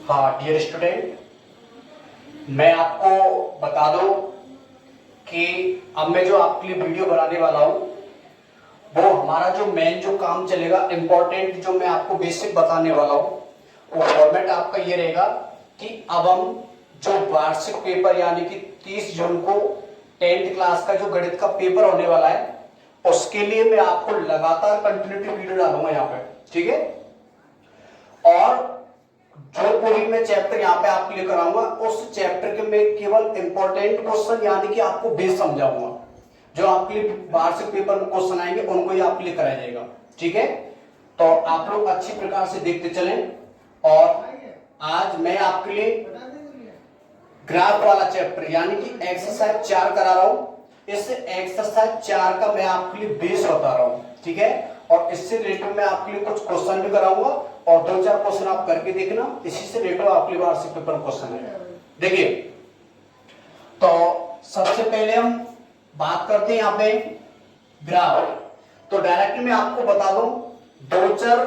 हाँ dear student, मैं आपको बता दूं कि अब मैं जो आपके लिए वीडियो बनाने वाला हूं वो हमारा जो मेन जो काम चलेगा, इम्पोर्टेंट जो मैं आपको बेसिक बताने वाला हूं, वो फॉर्मेट आपका ये रहेगा कि अब हम जो वार्षिक पेपर यानी कि 30 जून को 10th क्लास का जो गणित का पेपर होने वाला है उसके लिए मैं आपको लगातार कंटिन्यूटी वीडियो डालूंगा यहाँ पे, ठीक है। और जो पूरी मैं चैप्टर यहाँ पे आपके लिए कराऊंगा उस चैप्टर के मैं केवल इंपॉर्टेंट क्वेश्चन यानी कि आपको बेस समझाऊंगा। जो आपके लिए वार्षिक पेपर में क्वेश्चन आएंगे उनको ही आपके लिए कराया जाएगा, ठीक है। तो आप लोग अच्छी प्रकार से देखते चलें। और आज मैं आपके लिए ग्राफ वाला चैप्टर यानी कि एक्सरसाइज 4 करा रहा हूं। इस एक्सरसाइज 4 का मैं आपके लिए बेस बता रहा हूं, ठीक है। और इससे रिलेटेड मैं आपके लिए कुछ क्वेश्चन भी कराऊंगा और 2-4 क्वेश्चन आप करके देखना। इसी से रिलेटेड आपके लिए वार्षिक पेपर क्वेश्चन है। देखिए, तो सबसे पहले हम बात करते हैं यहाँ पे ग्राफ। तो डायरेक्ट मैं आपको बता दूं, दो चर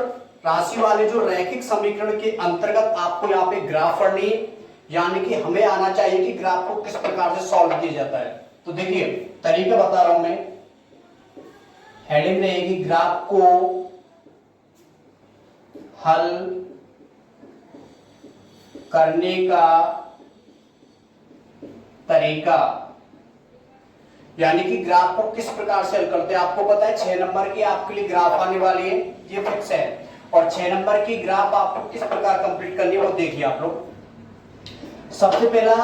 राशि वाले जो रैखिक समीकरण के अंतर्गत आपको यहाँ पे ग्राफ पढ़नी है, यानी कि हमें आना चाहिए कि ग्राफ को किस प्रकार से सॉल्व किया जाता है। तो देखिए तरीका बता रहा हूं मैं। हेडिंग रहेगी ग्राफ को हल करने का तरीका, यानी कि ग्राफ को किस प्रकार से हल करते हैं। आपको पता है 6 नंबर की आपके लिए ग्राफ आने वाली है, ये फिक्स है। और 6 नंबर की ग्राफ आपको किस प्रकार कंप्लीट करनी है वो देखिए आप लोग। सबसे पहला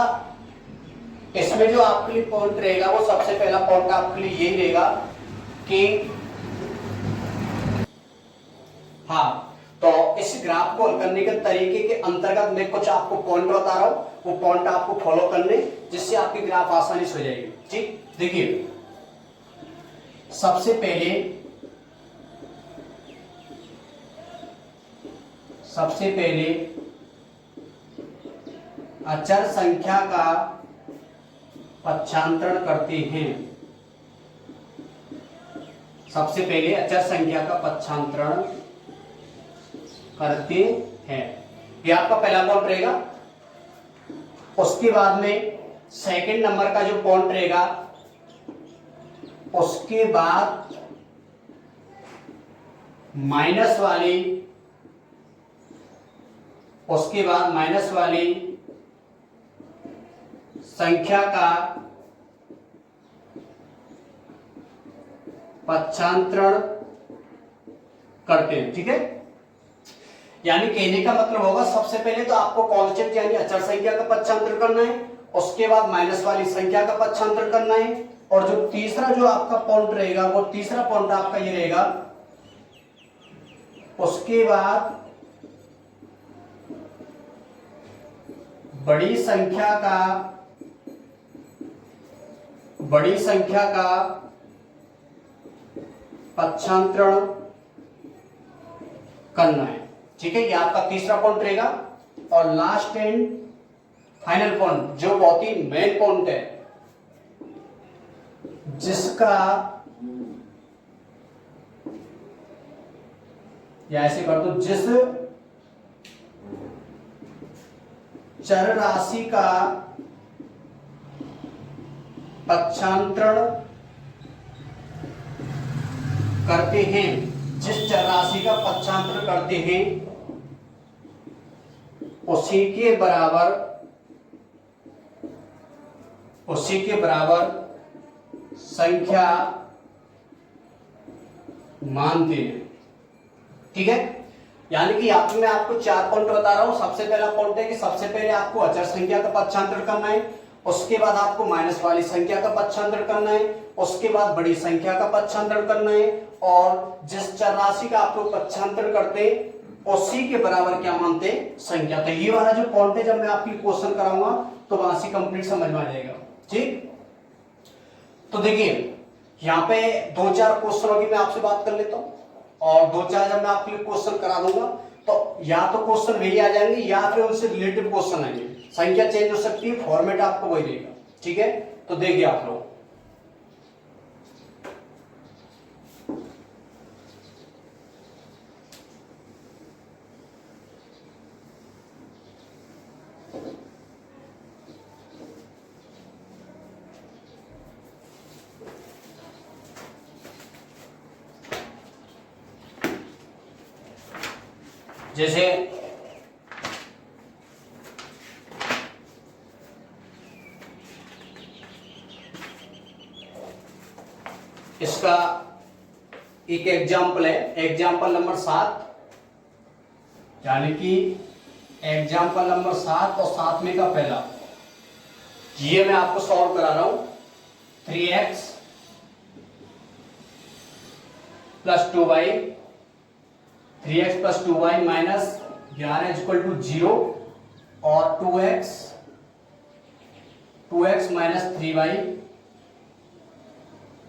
इसमें जो आपके लिए पॉइंट रहेगा, वो सबसे पहला पॉइंट आपके लिए यही रहेगा कि हाँ, तो इस ग्राफ को हल करने के तरीके के अंतर्गत मैं कुछ आपको पॉइंट बता रहा हूं, वो पॉइंट आपको फॉलो करने, जिससे आपकी ग्राफ आसानी से हो जाएगी, ठीक। देखिए सबसे पहले अचर संख्या का पक्षांतरण करते हैं। सबसे पहले अचर संख्या का पक्षांतरण करते हैं, ये आपका पहला पॉइंट रहेगा। उसके बाद में सेकंड नंबर का जो पॉइंट रहेगा, उसके बाद माइनस वाली संख्या का पक्षांतरण करते हैं, ठीक है। यानी कहने का मतलब होगा, सबसे पहले तो आपको कॉन्स्टेंट यानी अचर संख्या का पक्षांतर करना है, उसके बाद माइनस वाली संख्या का पक्षांतर करना है, और जो तीसरा जो आपका पॉइंट रहेगा, वो तीसरा पॉइंट आपका ये रहेगा, उसके बाद बड़ी संख्या का पक्षांतरण करना है, ठीक है। ये आपका तीसरा पॉइंट रहेगा। और लास्ट एंड फाइनल पॉइंट जो बहुत ही मेन पॉइंट है, जिसका या ऐसे कर दो, जिस चर राशि का पक्षांतरण करते हैं, जिस चर राशि का पक्षांतर करते हैं, उसी के बराबर संख्या मानते हैं, ठीक है। यानी कि यहाँ पे मैं आपको 4 पॉइंट बता रहा हूं। सबसे पहला पॉइंट है कि सबसे पहले आपको अचर संख्या का पक्षांतर करना है, उसके बाद आपको माइनस वाली संख्या का पक्षांतर करना है, उसके बाद बड़ी संख्या का पक्षांतर करना है, और जिस चर राशि का आप लोग पक्षांतर करते उसी के बराबर क्या मानते संख्या। तो ये वाला जो पॉइंट है, जब मैं आपकी क्वेश्चन कराऊंगा तो वहां से कंप्लीट समझ में आ जाएगा, ठीक। तो देखिए यहाँ पे 2-4 क्वेश्चनों की मैं आपसे बात कर लेता हूं, और 2-4 जब मैं आपके लिए क्वेश्चन करा दूंगा तो या तो क्वेश्चन वही आ जाएंगे या फिर उनसे रिलेटेड क्वेश्चन आएंगे। संख्या चेंज हो सकती है, फॉर्मेट आपको वही रहेगा, ठीक है। तो देखिए आप लोग, जैसे इसका एक एग्जाम्पल है, एग्जाम्पल नंबर 7, यानी कि एग्जाम्पल नंबर 7 और 7वें का पहला, ये मैं आपको सॉल्व करा रहा हूं। 3x plus 2y, 3x plus 2y minus 11 equal to 0 और 2x minus 3y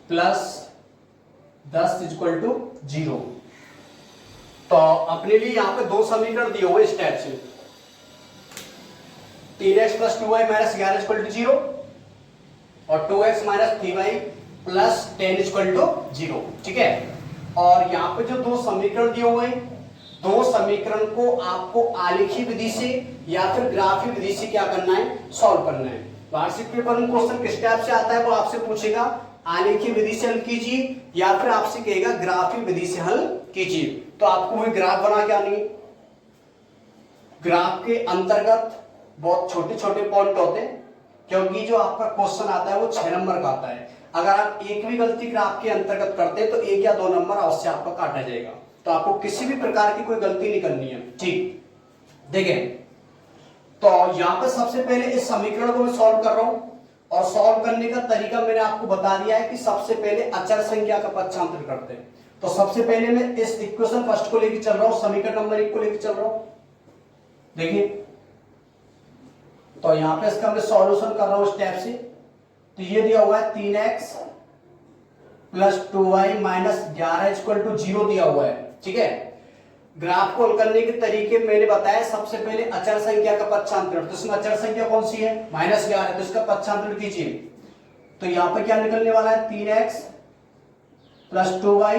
plus 10 equal to 0। तो अपने लिए यहां पे दो समीकरण दिए हुए इस टाइप से, 3x plus 2y minus 11 equal to 0 और 2x minus 3y plus 10 equal to 0। ठीक है, और यहाँ पे जो दो समीकरण दिए हुए हैं, दो समीकरण को आपको आलेखी विधि से या फिर ग्राफी विधि से क्या करना है, सॉल्व करना है। वार्षिक पेपर में क्वेश्चन किस टाइप से आता है वो आपसे पूछेगा, आलेखी विधि से हल कीजिए या फिर आपसे कहेगा ग्राफी विधि से हल कीजिए। तो आपको वही ग्राफ बना के आनी है। ग्राफ के अंतर्गत बहुत छोटे छोटे पॉइंट होते हैं, क्योंकि जो आपका क्वेश्चन आता है वो 6 नंबर का आता है। अगर आप एक भी गलती ग्राफ के अंतर्गत करते हैं तो 1 या 2 नंबर अवश्य आपका काटा जाएगा। तो आपको किसी भी प्रकार की कोई गलती नहीं करनी है। ठीक, देखें तो यहां पर सबसे पहले इस समीकरण को मैं सॉल्व कर रहा हूं, और सॉल्व करने का तरीका मैंने आपको बता दिया है कि सबसे पहले अचर संख्या का पक्षांतर करते हैं। तो सबसे पहले मैं इस इक्वेशन फर्स्ट को लेकर चल रहा हूं, समीकरण नंबर 1 को लेकर चल रहा हूं। देखिए तो यहां पे इसका मैं सॉल्यूशन कर रहा हूं स्टेप से। तो ये दिया हुआ है 3x plus 2y minus 11 equal to 0 दिया हुआ है। ठीक है, ग्राफ को हल करने के तरीके मैंने बताया। सबसे पहले अचर संख्या का पक्षांतर, तो इसमें अचर संख्या कौन सी है, -11, तो इसका पक्षांतर कीजिए। तो यहां पर क्या निकलने वाला है, 3x plus 2y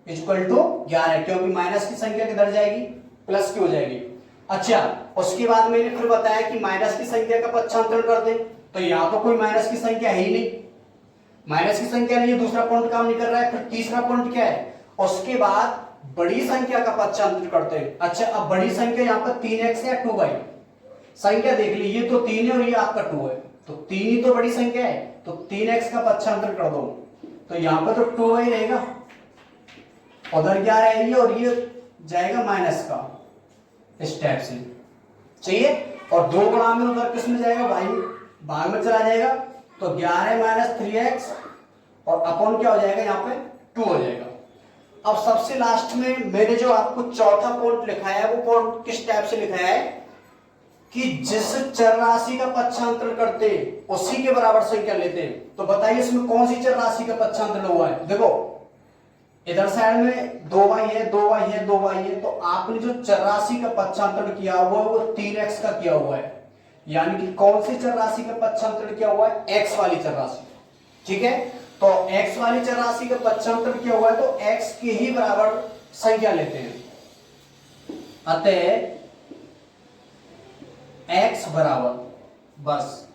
equal to 11, क्योंकि माइनस की संख्या किधर जाएगी, प्लस की हो जाएगी। अच्छा, उसके बाद मैंने फिर बताया कि माइनस की संख्या का पक्षांतर कर दे। तो यहां तो कोई माइनस की संख्या है ही नहीं, माइनस की संख्या नहीं है, दूसरा पॉइंट काम नहीं कर रहा है। फिर तीसरा पॉइंट क्या है, उसके बाद बड़ी संख्या का पक्षांतर करते हैं। अच्छा, अब बड़ी संख्या यहाँ पर 3x या 2y, संख्या देख ली, ये तो 3 है और ये आपका 2 है, तो 3 ही तो बड़ी संख्या है। तो 3x का पक्षांतर कर दो, तो यहाँ पर तो 2y रहेगा, उधर क्या रहेगी और ये जाएगा माइनस का, इस टाइप से चाहिए। और 2 गुणा में उधर किस में जाएगा, भाग में चला जाएगा। तो 11 माइनस 3x और अपॉन क्या हो जाएगा, यहाँ पे 2 हो जाएगा। अब सबसे लास्ट में मैंने जो आपको चौथा पॉइंट लिखा है, वो पॉइंट किस टाइप से लिखा है कि जिस चर राशि का पक्षांतर करते उसी के बराबर संख्या लेते हैं। तो बताइए इसमें कौन सी चर राशि का पक्षांतर हुआ है। देखो इधर साइड में 2y है, 2y है, 2y है, तो आपने जो चर राशि का पक्षांतर किया हुआ है वो 3x का किया हुआ है, यानी कि कौन सी चर राशि का पक्षांतर किया हुआ है, x वाली चर राशि। ठीक है, तो x वाली चर राशि का पक्षांतर किया हुआ है तो x के ही बराबर संख्या लेते हैं। अतः x बराबर, बस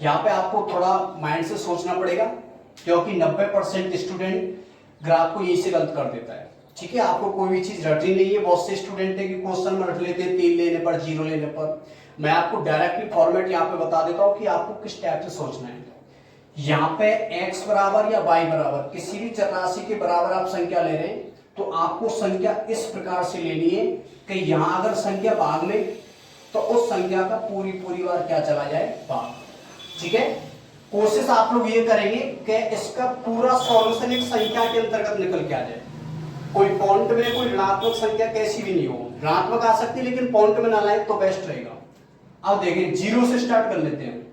यहां पे आपको थोड़ा माइंड से सोचना पड़ेगा, क्योंकि 90% स्टूडेंट ग्राफ को यही से गलत कर देता है। ठीक है, आपको कोई भी चीज रटनी नहीं है। बहुत से स्टूडेंट है कि क्वेश्चन में रट लेते हैं 3 लेने पर, 0 लेने पर। मैं आपको डायरेक्टली फॉर्मेट यहाँ पे बता देता हूं कि आपको किस टाइप से सोचना है। यहाँ पे x बराबर या y बराबर किसी भी चर राशि के बराबर आप संख्या ले रहे हैं, तो आपको संख्या इस प्रकार से लेनी है कि यहाँ अगर संख्या भाग में, तो उस संख्या का पूरी बार क्या चला जाए, भाग। ठीक है, कोशिश आप लोग ये करेंगे कि इसका पूरा सॉल्यूशन एक संख्या के अंतर्गत निकल के आ जाए। कोई पॉइंट में कोई ऋणात्मक संख्या कैसी भी नहीं हो, ऋणात्मक आ सकती है लेकिन पॉइंट में ना लाए तो बेस्ट रहेगा। अब देखिए 0 से स्टार्ट कर लेते हैं।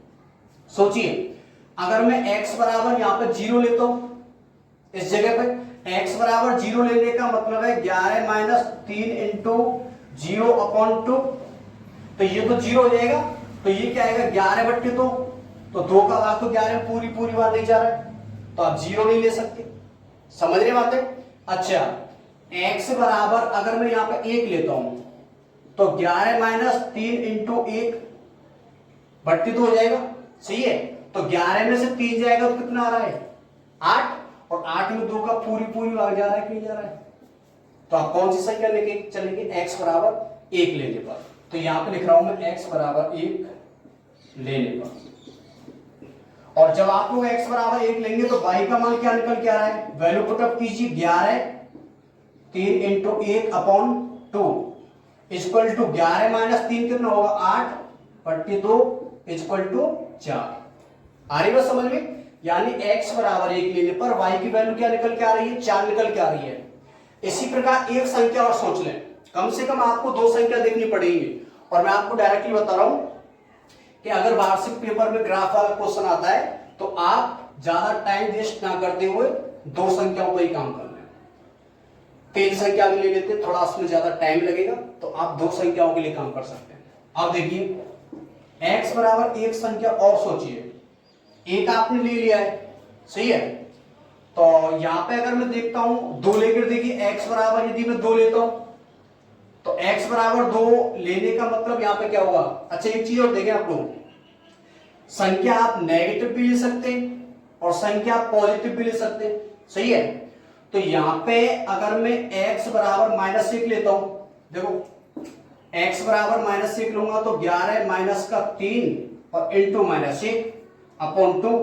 सोचिए अगर मैं x बराबर यहाँ पे 0 लेता हूं, इस जगह पे x बराबर 0 लेने का मतलब है 11 माइनस 3 इंटू 0 अपॉन 2, तो ये तो 0 हो जाएगा। तो ये क्या आएगा, 11 बट्टे 2, तो 2 का भाग तो 11 पूरी बार नहीं जा रहा है, तो आप 0 नहीं ले सकते। समझ रहे बात है। अच्छा, x बराबर अगर मैं यहाँ पे 1 लेता हूं, तो 11 माइनस 3 इंटू 1 बट्टे 2 हो जाएगा। सही है, तो 11 में से 3 जाएगा तो कितना आ रहा है, 8, और 8 में 2 का पूरी भाग जा रहा है, कहीं जा रहा है, तो आप कौन सी संख्या लेके चलेंगे, x बराबर 1 लेने पर। तो यहां पे लिख रहा हूं मैं x बराबर 1 लेने पर। और जब आप लोग x बराबर 1 लेंगे तो y का मान क्या निकल के आ रहा है, वैल्यू पुटअप कीजिए, 11 3 into 1 upon 2 equal to 11 minus 3 कितना होगा 8 बट्टी 2 इक्वल टू 4। आ रही बात समझ में। यानी x बराबर 1 लेने पर y की वैल्यू क्या निकल के आ रही है, 4 निकल के आ रही है। इसी प्रकार एक संख्या और सोच लें, कम से कम आपको 2 संख्या देखनी पड़ेगी। और मैं आपको डायरेक्टली बता रहा हूं कि अगर वार्षिक पेपर में ग्राफ वाला क्वेश्चन आता है तो आप ज्यादा टाइम वेस्ट ना करते हुए 2 संख्याओं पर ही काम कर लें। 3 संख्या भी ले लेते, थोड़ा उसमें ज्यादा टाइम लगेगा, तो आप 2 संख्याओं के लिए काम कर सकते हैं। अब देखिए x बराबर 1 संख्या और सोचिए, 1 आपने ले लिया है, सही है। तो यहां पे अगर मैं देखता हूं 2 लेकर, देखिए x बराबर यदि मैं 2 लेता हूं तो x बराबर 2 लेने का मतलब यहां पे क्या होगा। अच्छा एक चीज और देखें आप लोग, संख्या आप नेगेटिव भी ले सकते हैं और संख्या आप पॉजिटिव भी ले सकते हैं, सही है। तो यहां पे अगर मैं x बराबर -1 लेता हूं, देखो x बराबर -1 लूंगा तो 11 माइनस का 3 और इंटू -1 अपॉन 2,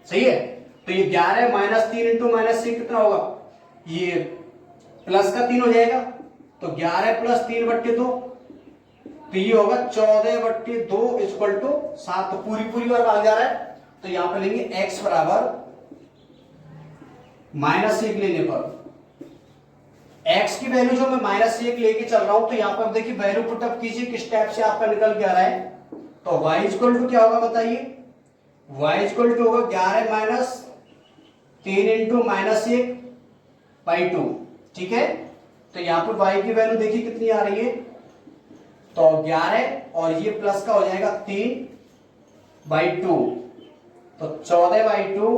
सही है। तो ये 11 माइनस 3 इंटू -1 कितना होगा, ये प्लस का 3 हो जाएगा, तो 11 प्लस 3 बट्टे 2, तो ये होगा 14 बट्टे 2 इक्वल टू 7। तो पूरी बार भाग जा रहा है, तो यहां पे लेंगे x बराबर -1 लेने पर x की वैल्यू जो मैं -1 लेके चल रहा हूं, तो यहां पर देखिए वैल्यू पुटअप कीजिए, किस टाइप से आपका निकल के आ रहा है। तो y इक्वल टू क्या होगा बताइए, y इक्वल टू होगा 11 माइनस 3 इंटू -1 बाई 2, ठीक है। तो यहां पर y की वैल्यू देखिए कितनी आ रही है, तो 11 और ये प्लस का हो जाएगा 3 बाई 2, तो 14 बाई 2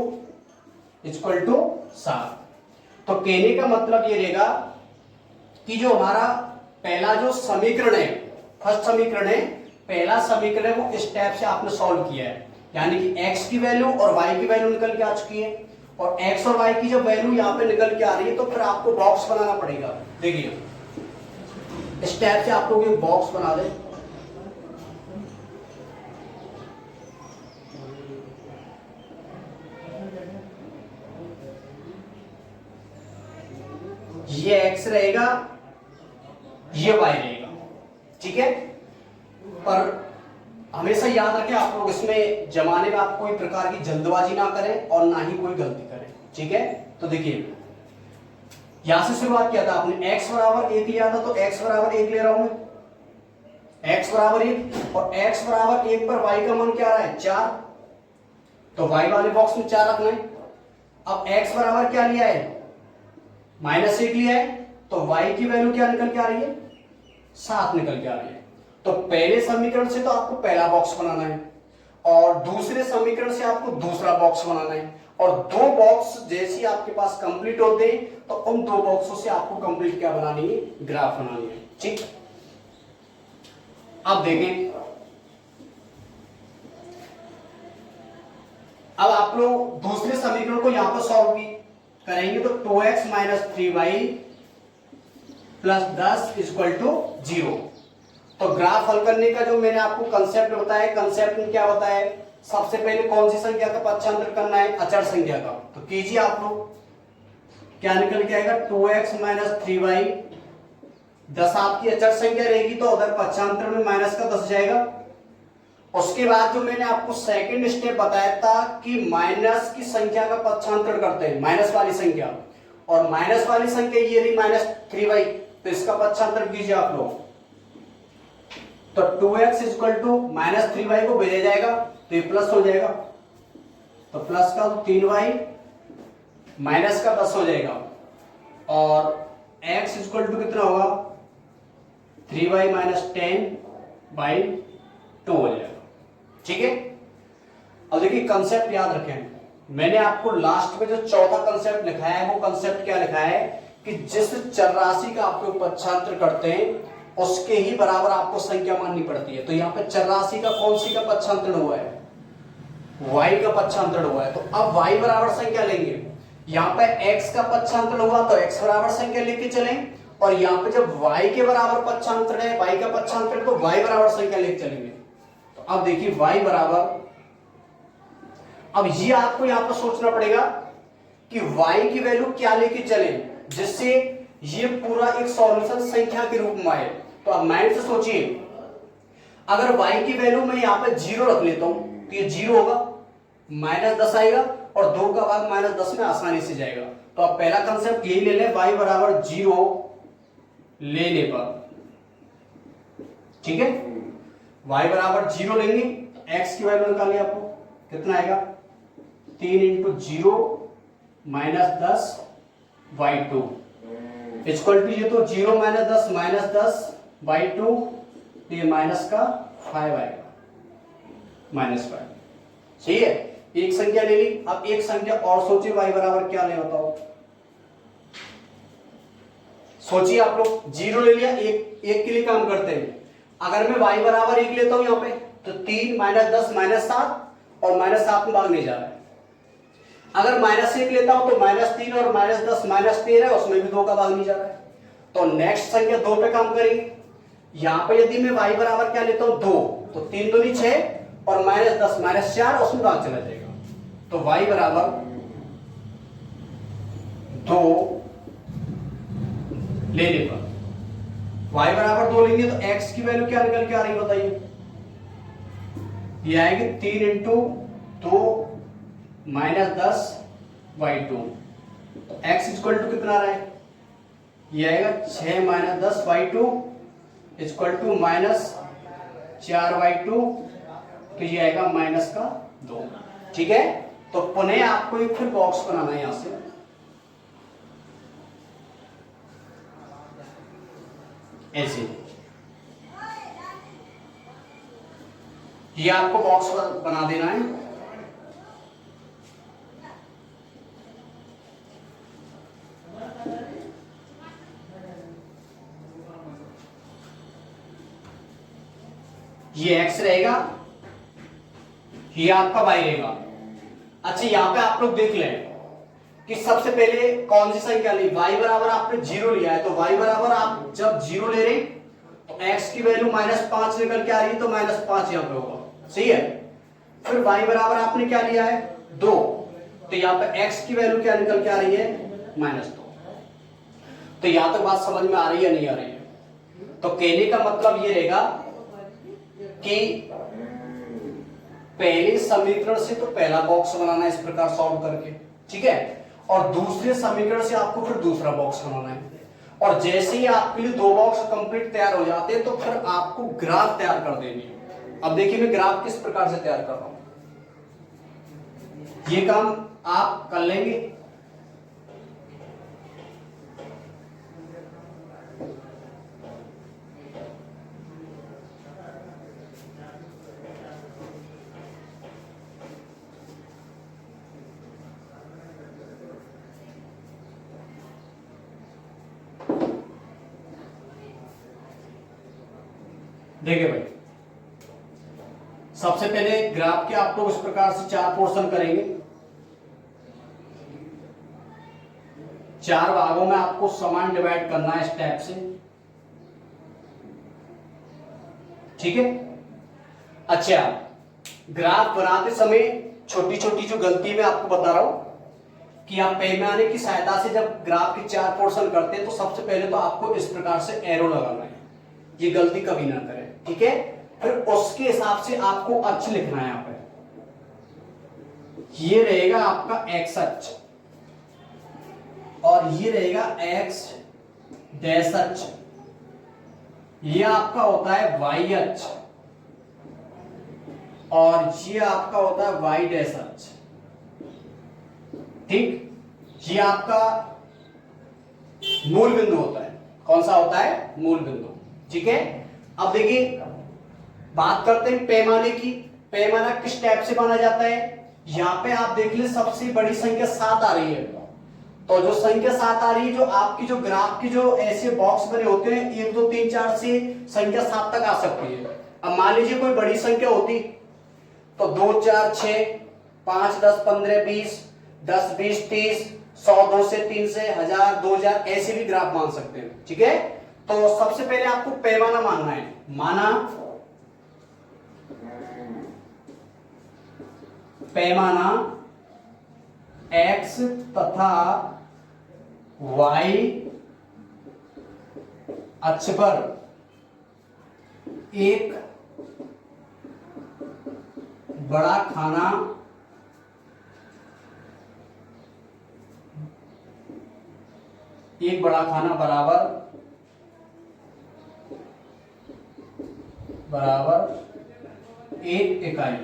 इक्वल टू 7। तो कहने का मतलब ये रहेगा कि जो हमारा पहला जो समीकरण है, फर्स्ट समीकरण है, पहला समीकरण है, वो इस टाइप से आपने सॉल्व किया है। यानी कि x की वैल्यू और y की वैल्यू निकल के आ चुकी है, और x और y की जब वैल्यू यहां पे निकल के आ रही है तो फिर आपको बॉक्स बनाना पड़ेगा। देखिए इस टाइप से आप लोग एक बॉक्स बना दें, ये x रहेगा, ये y रहेगा, ठीक है। पर हमेशा याद रखें आप लोग, इसमें जमाने में आप कोई प्रकार की जल्दबाजी ना करें और ना ही कोई गलती करें, ठीक है। तो देखिए यहां से शुरुआत किया था आपने, x बराबर 1 लिया था, तो x बराबर 1 ले रहा हूं मैं, x बराबर 1, और x बराबर 1 पर y का मान क्या आ रहा है 4, तो y वाले बॉक्स में 4 रखना है। अब x बराबर क्या लिया है, -1 लिया है, तो y की वैल्यू क्या निकल के आ रही है, 7 निकल के आ रही है। तो पहले समीकरण से तो आपको पहला बॉक्स बनाना है, और दूसरे समीकरण से आपको दूसरा बॉक्स बनाना है, और 2 बॉक्स जैसे आपके पास कंप्लीट होते हैं तो उन 2 बॉक्सों से आपको कंप्लीट क्या बनानी है, ग्राफ बनानी है, ठीक। अब देखें, अब आप लोग दूसरे समीकरण को यहां पर सॉल्व करेंगे, तो 2x minus 3y plus 10 equal to 0। तो ग्राफ हल करने का जो मैंने आपको कंसेप्ट बताया, कंसेप्ट में क्या बताया, सबसे पहले कौन सी संख्या का पक्षांतर करना है, अचर संख्या का। तो कीजिए आप लोग, क्या निकल के आएगा 2x माइनस 3y, 10 आपकी अचर संख्या रहेगी तो उधर पक्षांतर में माइनस का 10 जाएगा। उसके बाद जो मैंने आपको सेकंड स्टेप बताया था कि माइनस की संख्या का पक्षांतर करते हैं, माइनस वाली संख्या, और माइनस वाली संख्या ये रही -3y, तो इसका पक्षांतर कीजिए आप लोग, तो 2x इक्वल टू -3y को भेजा जाएगा तो ये प्लस हो जाएगा, तो प्लस का 3y माइनस का 10 हो जाएगा, और x इक्वल टू कितना होगा 3y माइनस 10/2 हो जाएगा, ठीक है। अब देखिए कंसेप्ट याद रखें, मैंने आपको लास्ट में जो चौथा कंसेप्ट लिखा है, वो कंसेप्ट क्या लिखा है कि जिस चर राशि का आप लोग पक्षांतर करते हैं उसके ही बराबर आपको संख्या माननी पड़ती है। तो यहाँ पे चर राशि का कौन सी का पक्षांतर हुआ है, y का पक्षांतर हुआ है, तो अब y बराबर संख्या लेंगे। यहाँ पे x का पक्षांतर होगा तो x बराबर संख्या लेके चलें, और यहाँ पे जब y के बराबर पक्षांतर है, y का पक्षांतर, तो y बराबर संख्या लेके चलेंगे। तो अब देखिए y बराबर, अब ये आपको यहाँ पर सोचना पड़ेगा कि y की वैल्यू क्या लेके चले जिससे ये पूरा एक सॉल्यूशन संख्या के रूप में आए। तो अब माइंड से सोचिए, अगर y की वैल्यू मैं यहाँ पे 0 रख लेता हूं तो ये 0 होगा, -10 आएगा और 2 का भाग -10 में आसानी से जाएगा। तो अब पहला कंसेप्ट यही ले लें, y बराबर 0 लेने पर, ठीक है, y बराबर 0 लेंगे, x की वैल्यू निकालिए, आपको कितना आएगा 3 इंटू 0 -10 y2 इक्वल टू, ये तो 0 -10 y2, तो ये माइनस का 5 आएगा, -5। सही है, एक संख्या ले ली। अब एक संख्या और सोचिए y बराबर क्या ले, बताओ, सोचिए आप लोग। 0 ले लिया, एक के लिए काम करते हैं। अगर मैं y बराबर 1 लेता हूं यहाँ पे, तो 3 -10 -7 और -7 में भाग नहीं जा रहा है। अगर -1 लेता हूं तो -3 और -10 -13 है, उसमें भी 2 का भाग नहीं जा रहा है। तो नेक्स्ट संख्या 2 पे काम करेंगे। यहां पे यदि मैं y बराबर क्या लेता हूं 2, तो 3 दूनी 6 और -10 -4, उसमें भाग चला जाएगा। तो y बराबर 2 लेने पर, y बराबर 2 लेंगे तो x की वैल्यू क्या निकल के आ रही है बताइए, ये आएगी 3 इंटू 2 -10 y2। तो x इक्वल टू कितना आ रहा है, ये आएगा 6 -10 y2 इक्वल टू -4 y2, तो ये आएगा -2। ठीक है, तो पुनः आपको एक फिर बॉक्स बनाना है यहां से। ऐसे ये आपको बॉक्स बना देना है। ये x रहेगा, ये आपका y रहेगा। अच्छा, यहां पे आप लोग देख लें कि सबसे पहले कौन सी संख्या ली, y बराबर आपने 0 लिया है, तो y बराबर आप जब 0 ले रहे तो x की वैल्यू -5 निकल के आ रही है, तो -5 यहां पे होगा। सही है, फिर y बराबर आपने क्या लिया है 2, तो यहां पे x की वैल्यू क्या निकल के आ रही है -2। तो यहां तक बात समझ में आ रही है नहीं आ रही है? तो कहने का मतलब ये रहेगा कि पहले समीकरण से तो पहला बॉक्स बनाना है इस प्रकार सॉल्व करके, ठीक है, और दूसरे समीकरण से आपको फिर दूसरा बॉक्स बनाना है। और जैसे ही आपके लिए 2 बॉक्स कंप्लीट तैयार हो जाते हैं तो फिर आपको ग्राफ तैयार कर देनी है। अब देखिए मैं ग्राफ किस प्रकार से तैयार कर रहा हूं, ये काम आप कर लेंगे। देखिए भाई, सबसे पहले ग्राफ के आप लोग इस प्रकार से 4 पोर्शन करेंगे। 4 भागों में आपको समान डिवाइड करना है इस टाइप से, ठीक है। अच्छा, ग्राफ बनाते समय छोटी छोटी जो गलती मैं आपको बता रहा हूं कि आप पैमाने की सहायता से जब ग्राफ के 4 पोर्शन करते हैं तो सबसे पहले तो आपको इस प्रकार से एरो लगाना है, ये गलती कभी ना करें, ठीक है। फिर उसके हिसाब से आपको अक्ष लिखना है। यहाँ पे ये रहेगा आपका x अक्ष और ये रहेगा x डैश अक्ष, ये आपका होता है y अक्ष और ये आपका होता है y डैश अक्ष, ठीक। ये आपका मूल बिंदु होता है। कौन सा होता है? मूल बिंदु, ठीक है। अब देखिए बात करते हैं पैमाने की। पैमाना किस टाइप से माना जाता है? यहां पे आप देख ले, सबसे बड़ी संख्या 7 आ रही है, तो जो संख्या 7 आ रही है, जो आपकी जो ग्राफ की जो ऐसे बॉक्स बने होते हैं 1 2 3 4 से संख्या 7 तक आ सकती है। अब मान लीजिए कोई बड़ी संख्या होती तो 2 4 6 5 10 15 20 10 20 30 100, 2 से 3 से 1000, 2000 ऐसे भी ग्राफ मान सकते हैं। ठीक है, तो सबसे पहले आपको पैमाना मानना है। माना पैमाना x तथा y अक्ष पर एक बड़ा खाना बराबर एक इकाई।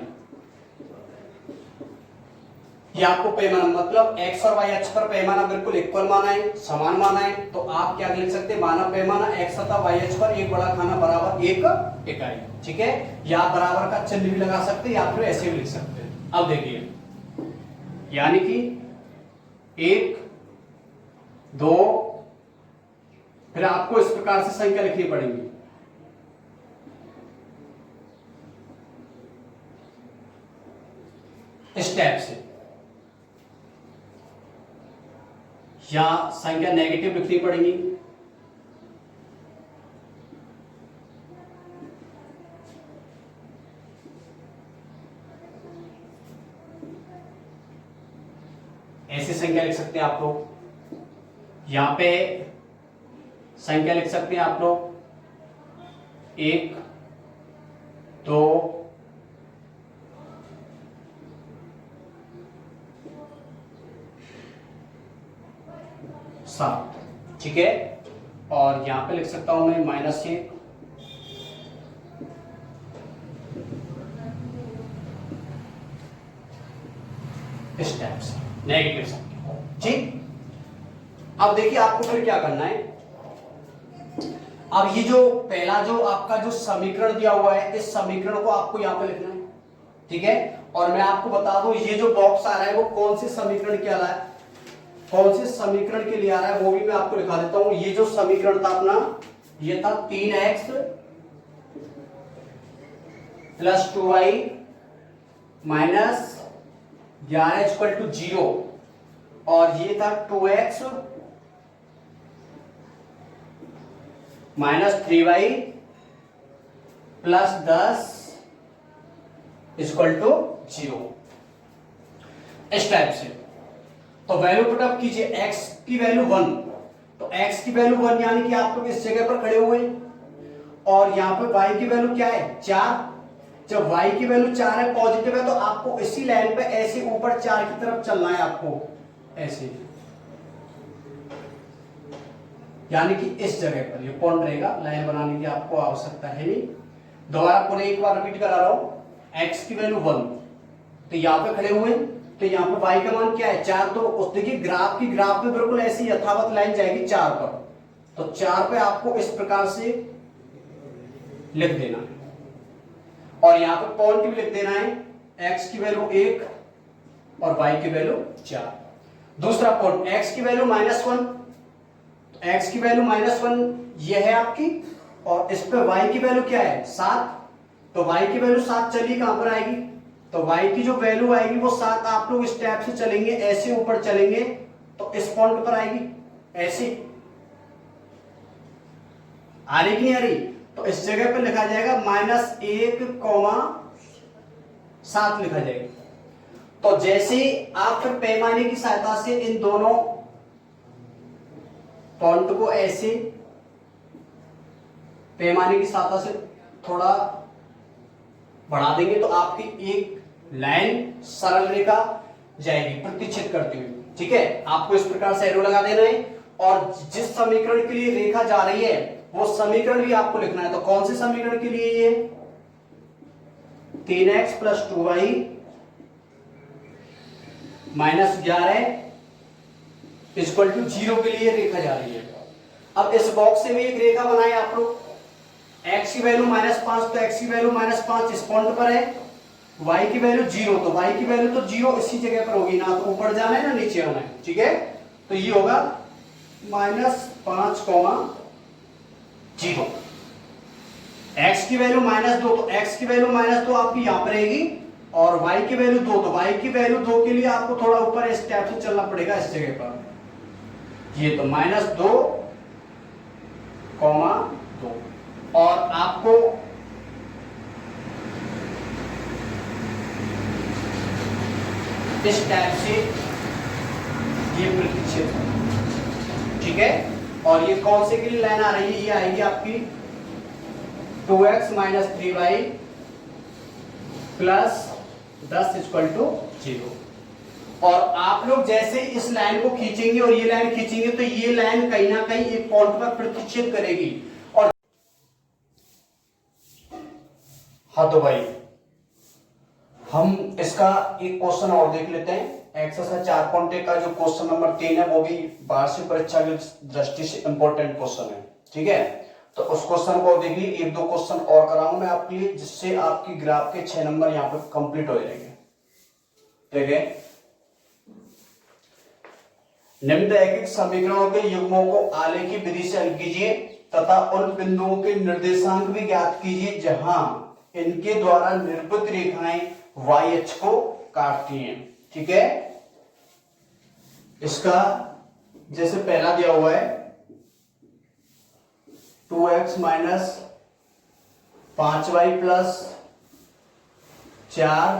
ये आपको पैमाना मतलब x और y अक्ष पर पैमाना बिल्कुल इक्वल माना है, समान माना है, तो आप क्या लिख सकते हैं, माना पैमाना x तथा y अक्ष पर एक बड़ा खाना बराबर एक इकाई। ठीक है, या बराबर का चिन्ह भी लगा सकते हैं या फिर ऐसे भी लिख सकते हैं। अब देखिए, यानी कि 1, 2, फिर आपको इस प्रकार से संख्या लिखनी पड़ेगी। इस टाइप से, या संख्या नेगेटिव लिखनी पड़ेगी। ऐसी संख्या लिख सकते हैं आप लोग। यहां पे संख्या लिख सकते हैं आप लोग 1, 2, 7। ठीक है, और यहां पे लिख सकता हूं मैं -1, इस टाइप से नेगेटिव संख्या। ठीक, अब देखिए आपको फिर क्या करना है। अब ये जो पहला जो आपका जो समीकरण दिया हुआ है, इस समीकरण को आपको यहां पे लिखना है। ठीक है, और मैं आपको बता दूं ये जो बॉक्स आ रहा है वो कौन से समीकरण के आ रहा है, कौन से समीकरण के लिए आ रहा है वो भी मैं आपको लिखा देता हूं। ये जो समीकरण था अपना, ये था 3x + 2y - 11 = 0, और ये था 2x - 3y + 10 = 0। इस टाइप से तो वैल्यू पुटअप कीजिए। x की वैल्यू 1, तो x की वैल्यू 1 यानी कि आप लोग इस जगह पर खड़े हुए, और यहां पे y की वैल्यू क्या है 4। जब y की वैल्यू 4 है, पॉजिटिव है, तो आपको इसी लाइन पे ऐसे ऊपर 4 की तरफ चलना है आपको, ऐसे, यानी कि इस जगह पर ये पॉइंट रहेगा। लाइन बनाने की आपको आवश्यकता है नहीं। दोबारा पुनः एक बार रिपीट करा रहा हूं। x की वैल्यू 1, तो यहां पे खड़े हुए, तो यहाँ पे y का मान क्या है 4, तो उस देखिए ग्राफ पे बिल्कुल ऐसी यथावत लाइन जाएगी 4 पर, तो 4 पे आपको इस प्रकार से लिख देना है, और यहाँ पे पॉइंट भी लिख देना है, x की वैल्यू 1 और y की वैल्यू 4। दूसरा पॉइंट x की वैल्यू -1, x की वैल्यू -1 ये है आपकी, और इस पे y की वैल्यू क्या है 7, तो y की वैल्यू 7 चलिए कहां पर आएगी, तो y की जो वैल्यू आएगी वो 7, आप लोग इस टाइप से चलेंगे, ऐसे ऊपर चलेंगे तो इस पॉइंट पर आएगी, ऐसे आ रही कि नहीं आ रही, तो इस जगह पे लिखा जाएगा -1,7 लिखा जाएगा। तो जैसे आप फिर पैमाने की सहायता से इन दोनों पॉइंट को ऐसे पैमाने की सहायता से थोड़ा बढ़ा देंगे, तो आपकी एक लाइन सरल रेखा जाएगी प्रतिच्छेद करती हुई। ठीक है, आपको इस प्रकार से एरो लगा देना है, और जिस समीकरण के लिए रेखा जा रही है वो समीकरण भी आपको लिखना है। तो कौन से समीकरण के लिए, ये 3x + 2y - 11 = 0 के लिए रेखा जा रही है। अब इस बॉक्स से भी एक रेखा बनाए आप लोग। x की वैल्यू -5, तो x की वैल्यू -5 इस पॉइंट पर है, y की वैल्यू 0, तो y की वैल्यू तो 0 इसी जगह पर होगी, ना तो ऊपर जाना है ना नीचे आना है। ठीक है, तो ये होगा -5, 0। x की वैल्यू -2, तो x की वैल्यू -2 आपकी यहां पर रहेगी, और y की वैल्यू 2, तो y की वैल्यू 2 के लिए आपको थोड़ा ऊपर इस टाइप से चलना पड़ेगा, इस जगह पर। ये तो -2, 2 और आपको इस टाइप से ये प्रतिच्छेद, ठीक है। और ये कौन से के लिए लाइन आ रही है, ये आएगी आपकी 2x - 3y प्लस 10 = 0। और आप लोग जैसे इस लाइन को खींचेंगे और ये लाइन खींचेंगे तो ये लाइन कहीं ना कहीं एक पॉइंट पर प्रतिच्छेद करेगी। और हाँ तो भाई हम इसका एक क्वेश्चन और देख लेते हैं। एक्सरसाइज 4.1 का जो क्वेश्चन नंबर 3 है वो भी वार्षिक परीक्षा की दृष्टि से इंपॉर्टेंट क्वेश्चन है, ठीक है। तो उस क्वेश्चन को देख लीजिए, 1-2 क्वेश्चन और कराऊं मैं आपके लिए, जिससे आपकी ग्राफ के 6 नंबर यहाँ पे कंप्लीट हो जाएंगे। ठीक है, निम्नलिखित समीकरणों के युग्मों को आलेखी विधि से हल कीजिए तथा उन बिंदुओं के निर्देशांक भी ज्ञात कीजिए जहां इनके द्वारा निर्मित रेखाएं y अक्ष को काटती हैं। ठीक है, इसका जैसे पहला दिया हुआ है 2x - 5y + 4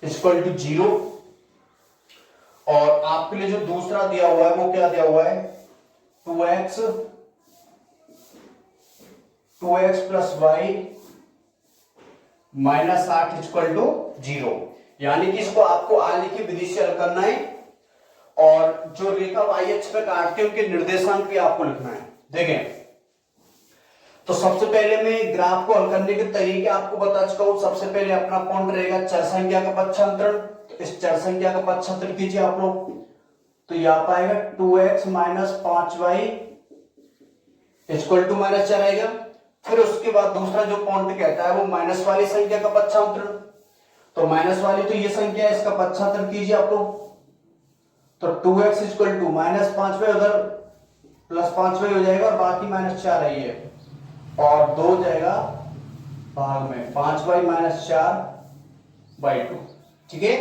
= 0। और आपके लिए जो दूसरा दिया हुआ है वो क्या दिया हुआ है 2x + y - 8 = 0। यानी कि इसको आपको आलेखी विधि से हल करना है और जो रेखा y अक्ष पे काटते हैं उनके निर्देशांक भी आपको लिखना है। देखें, तो सबसे पहले मैं ग्राफ को हल करने के तरीके आपको बता चुका हूं। सबसे पहले अपना पॉइंट रहेगा चर संख्या का पक्षांतरण। तो इस चर संख्या का पक्षांतरण कीजिए आप लोग, तो यहां पाएगा 2x - 5y = -4 आएगा। फिर उसके बाद दूसरा जो पॉइंट कहता है वो माइनस वाली संख्या का पक्षांतरण। तो माइनस वाली तो ये संख्या है, इसका पक्षांतरण कीजिए आप लोग, तो 2x = -5y उधर +5y हो जाएगा और बाकी -4 है ये, और 2 जाएगा भाग में 5y - 4/2। ठीक है,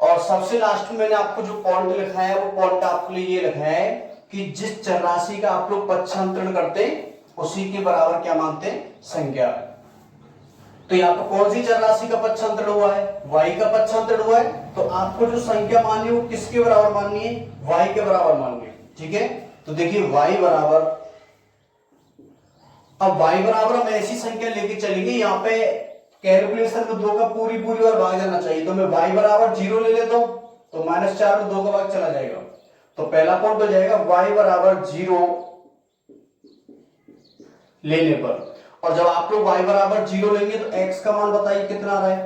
और सबसे लास्ट में मैंने आपको जो पॉइंट लिखा है वो पॉइंट आपके लिए ये लिखा है कि जिस चर राशि का आप लोग पक्षांतरण करते हैं उसी के बराबर क्या मानते हैं संख्या। तो यहाँ पर कौन सी चर राशि का पक्षांतरण हुआ है, y का पक्षांतरण हुआ है। तो आपको जो संख्या माननी है वो किसके बराबर माननी है, y के बराबर माननी है। ठीक है, तो देखिए y बराबर, अब y बराबर हम ऐसी संख्या लेके चलेंगे, यहाँ पे कैलकुलेशन में 2 का पूरी बार भाग जाना चाहिए। तो मैं y बराबर 0 ले लेता हूं, तो -4 में 2 का भाग चला जाएगा। तो पहला पॉइंट हो जाएगा y बराबर 0 लेने पर। और जब आप लोग y बराबर 0 लेंगे तो x का मान बताइए कितना आ रहा है,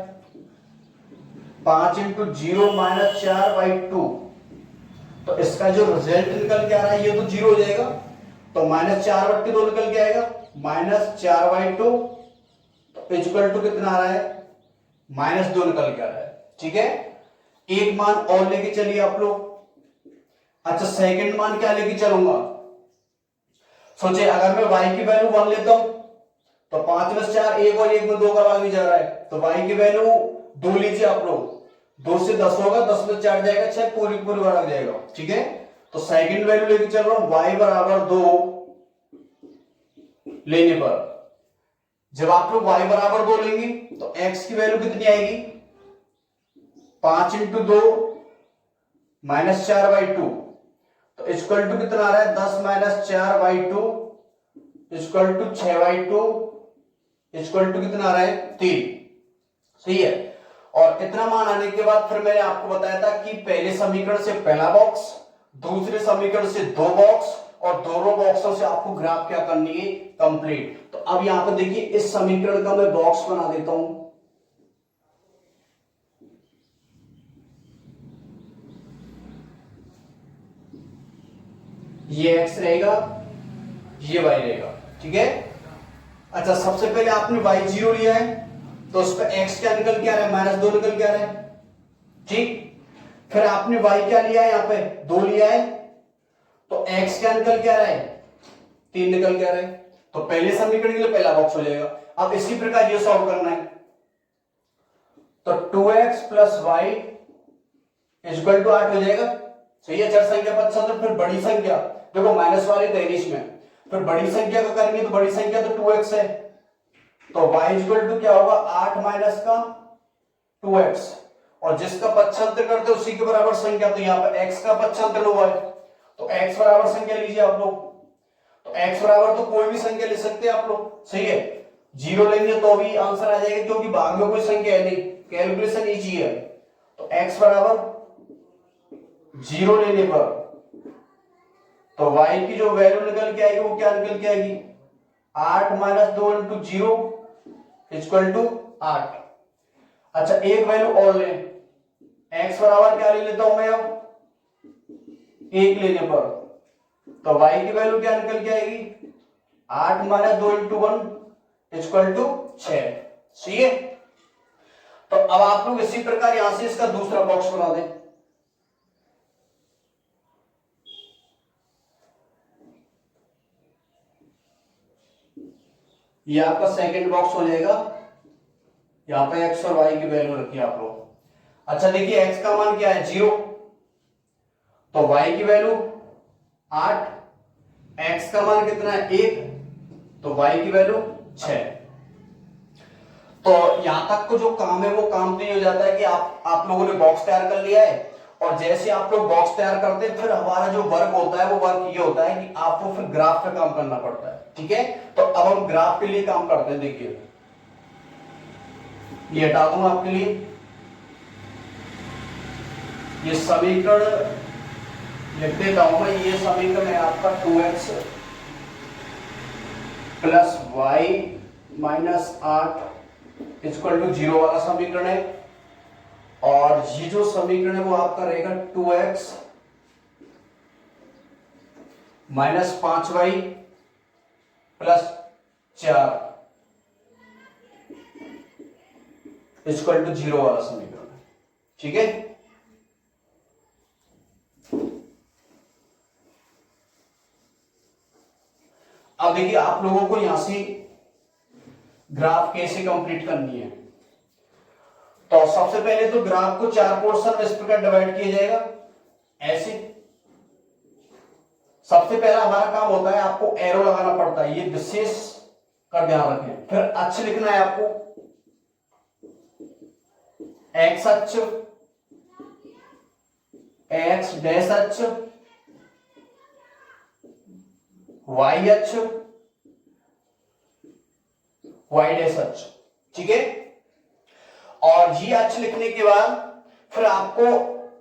5 × 0 - 4/2। तो इसका जो रिजल्ट निकल के आ रहा है ये तो 0 हो जाएगा। तो -4/2 निकल के आएगा, -4/2 = कितना आ रहा है, -2 निकल के आ रहा है। ठीक है, एक मान और लेके चलिए आप लोग। अच्छा, सेकंड मान क्या लेके चलूंगा, सोचिए अगर मैं y की वैल्यू 1 लेता हूं तो 5 + 4 1 और 1 में 2 का भाग नहीं जा रहा है, तो y की वैल्यू 2 लीजिए आप लोग। 2 से 10 होगा, 10 में 4 जाएगा 6, पूरी भाग जाएगा। ठीक है, तो सेकंड वैल्यू लेके चल रहा हूं y बराबर 2 लेने पर। जब आप लोग y बराबर 2 लेंगे तो x की वैल्यू कितनी आएगी, 5 × 2 - 4/2। तो इक्वल टू कितना आ रहा है, 10 - 4/2 = 6/2 इक्वल टू कितना आ रहा है, 3। सही है, और इतना मान आने के बाद फिर मैंने आपको बताया था कि पहले समीकरण से पहला बॉक्स, दूसरे समीकरण से 2 बॉक्स, और दोनों बॉक्सों से आपको ग्राफ क्या करनी है, कंप्लीट। तो अब यहां पर देखिए इस समीकरण का मैं बॉक्स बना देता हूं। ये x रहेगा, ये y रहेगा। ठीक है, अच्छा सबसे पहले आपने y 0 लिया है तो उस पर x क्या निकल के आ रहा है, -2 निकल के आ रहा है। ठीक, फिर आपने y क्या लिया है, यहां पे 2 लिया है, तो x क्या निकल के आ रहा है, 3 निकल के आ रहा है। तो पहले समीकरण के लिए पहला बॉक्स हो जाएगा। अब इसी प्रकार ये सॉल्व करना है, तो 2x + y = 8 हो जाएगा। सही है, चर संख्या पश्चात फिर बड़ी संख्या, देखो माइनस वाले 23 में, फिर बड़ी संख्या का करेंगे तो बड़ी संख्या तो 2x है, तो y इक्वल टू क्या होगा 8 माइनस का 2x, और जिसका पक्षांतर करते उसी के बराबर संख्या, तो यहाँ पर x का पक्षांतर हुआ है तो x बराबर संख्या लीजिए आप लोग, तो x बराबर तो कोई भी संख्या ले सकते हैं आप लोग, सही है, 0 लेंगे तो भी आंसर आ जाएगा क्योंकि भाग में कोई संख्या है नहीं, कैलकुलेशन इजी है, तो x बराबर 0 लेने पर तो y की जो वैल्यू निकल के आएगी वो क्या निकल के आएगी 8 माइनस 2 इंटू 0 इक्वल टू 8। अच्छा एक वैल्यू और ले, x बराबर क्या ले लेता हूं मैं अब 1 लेने पर, तो y की वैल्यू क्या निकल के आएगी 8 माइनस 2 इंटू 1 इक्वल टू 6, सही है। तो अब आप लोग इसी प्रकार यहां से इसका दूसरा बॉक्स बना दें, ये आपका सेकंड बॉक्स हो जाएगा, यहां पे x और y की वैल्यू रखिए आप लोग। अच्छा देखिए x का मान क्या है 0, तो y की वैल्यू 8, x का मान कितना है 1, तो y की वैल्यू 6। तो यहां तक को जो काम है वो काम तो ये हो जाता है कि आप लोगों ने बॉक्स तैयार कर लिया है, और जैसे आप लोग बॉक्स तैयार करते हैं फिर हमारा जो वर्क होता है वो वर्क ये होता है कि आपको फिर ग्राफ पे काम करना पड़ता है, ठीक है। तो अब हम ग्राफ के लिए काम करते हैं, देखिए ये हटा दूं आपके लिए, ये समीकरण लिख देता हूं मैं, ये समीकरण है आपका 2x plus Y minus 8 equal to 0 वाला समीकरण है, और ये जो समीकरण है वो आपका रहेगा 2x minus 5y plus 4 equal to 0 वाला समीकरण, ठीक है। अब देखिए आप लोगों को यहां से ग्राफ कैसे कंप्लीट करनी है, तो सबसे पहले तो ग्राफ को 4 पोर्शन में इस प्रकार डिवाइड किया जाएगा ऐसे। सबसे पहला हमारा काम होता है आपको एरो लगाना पड़ता है, ये विशेष का ध्यान रखें। फिर अक्ष लिखना है आपको, एक्स अक्ष, एक्स डैश अक्ष, वाई अक्ष, वाई डैश अक्ष, ठीक है। और ये अक्ष लिखने के बाद फिर आपको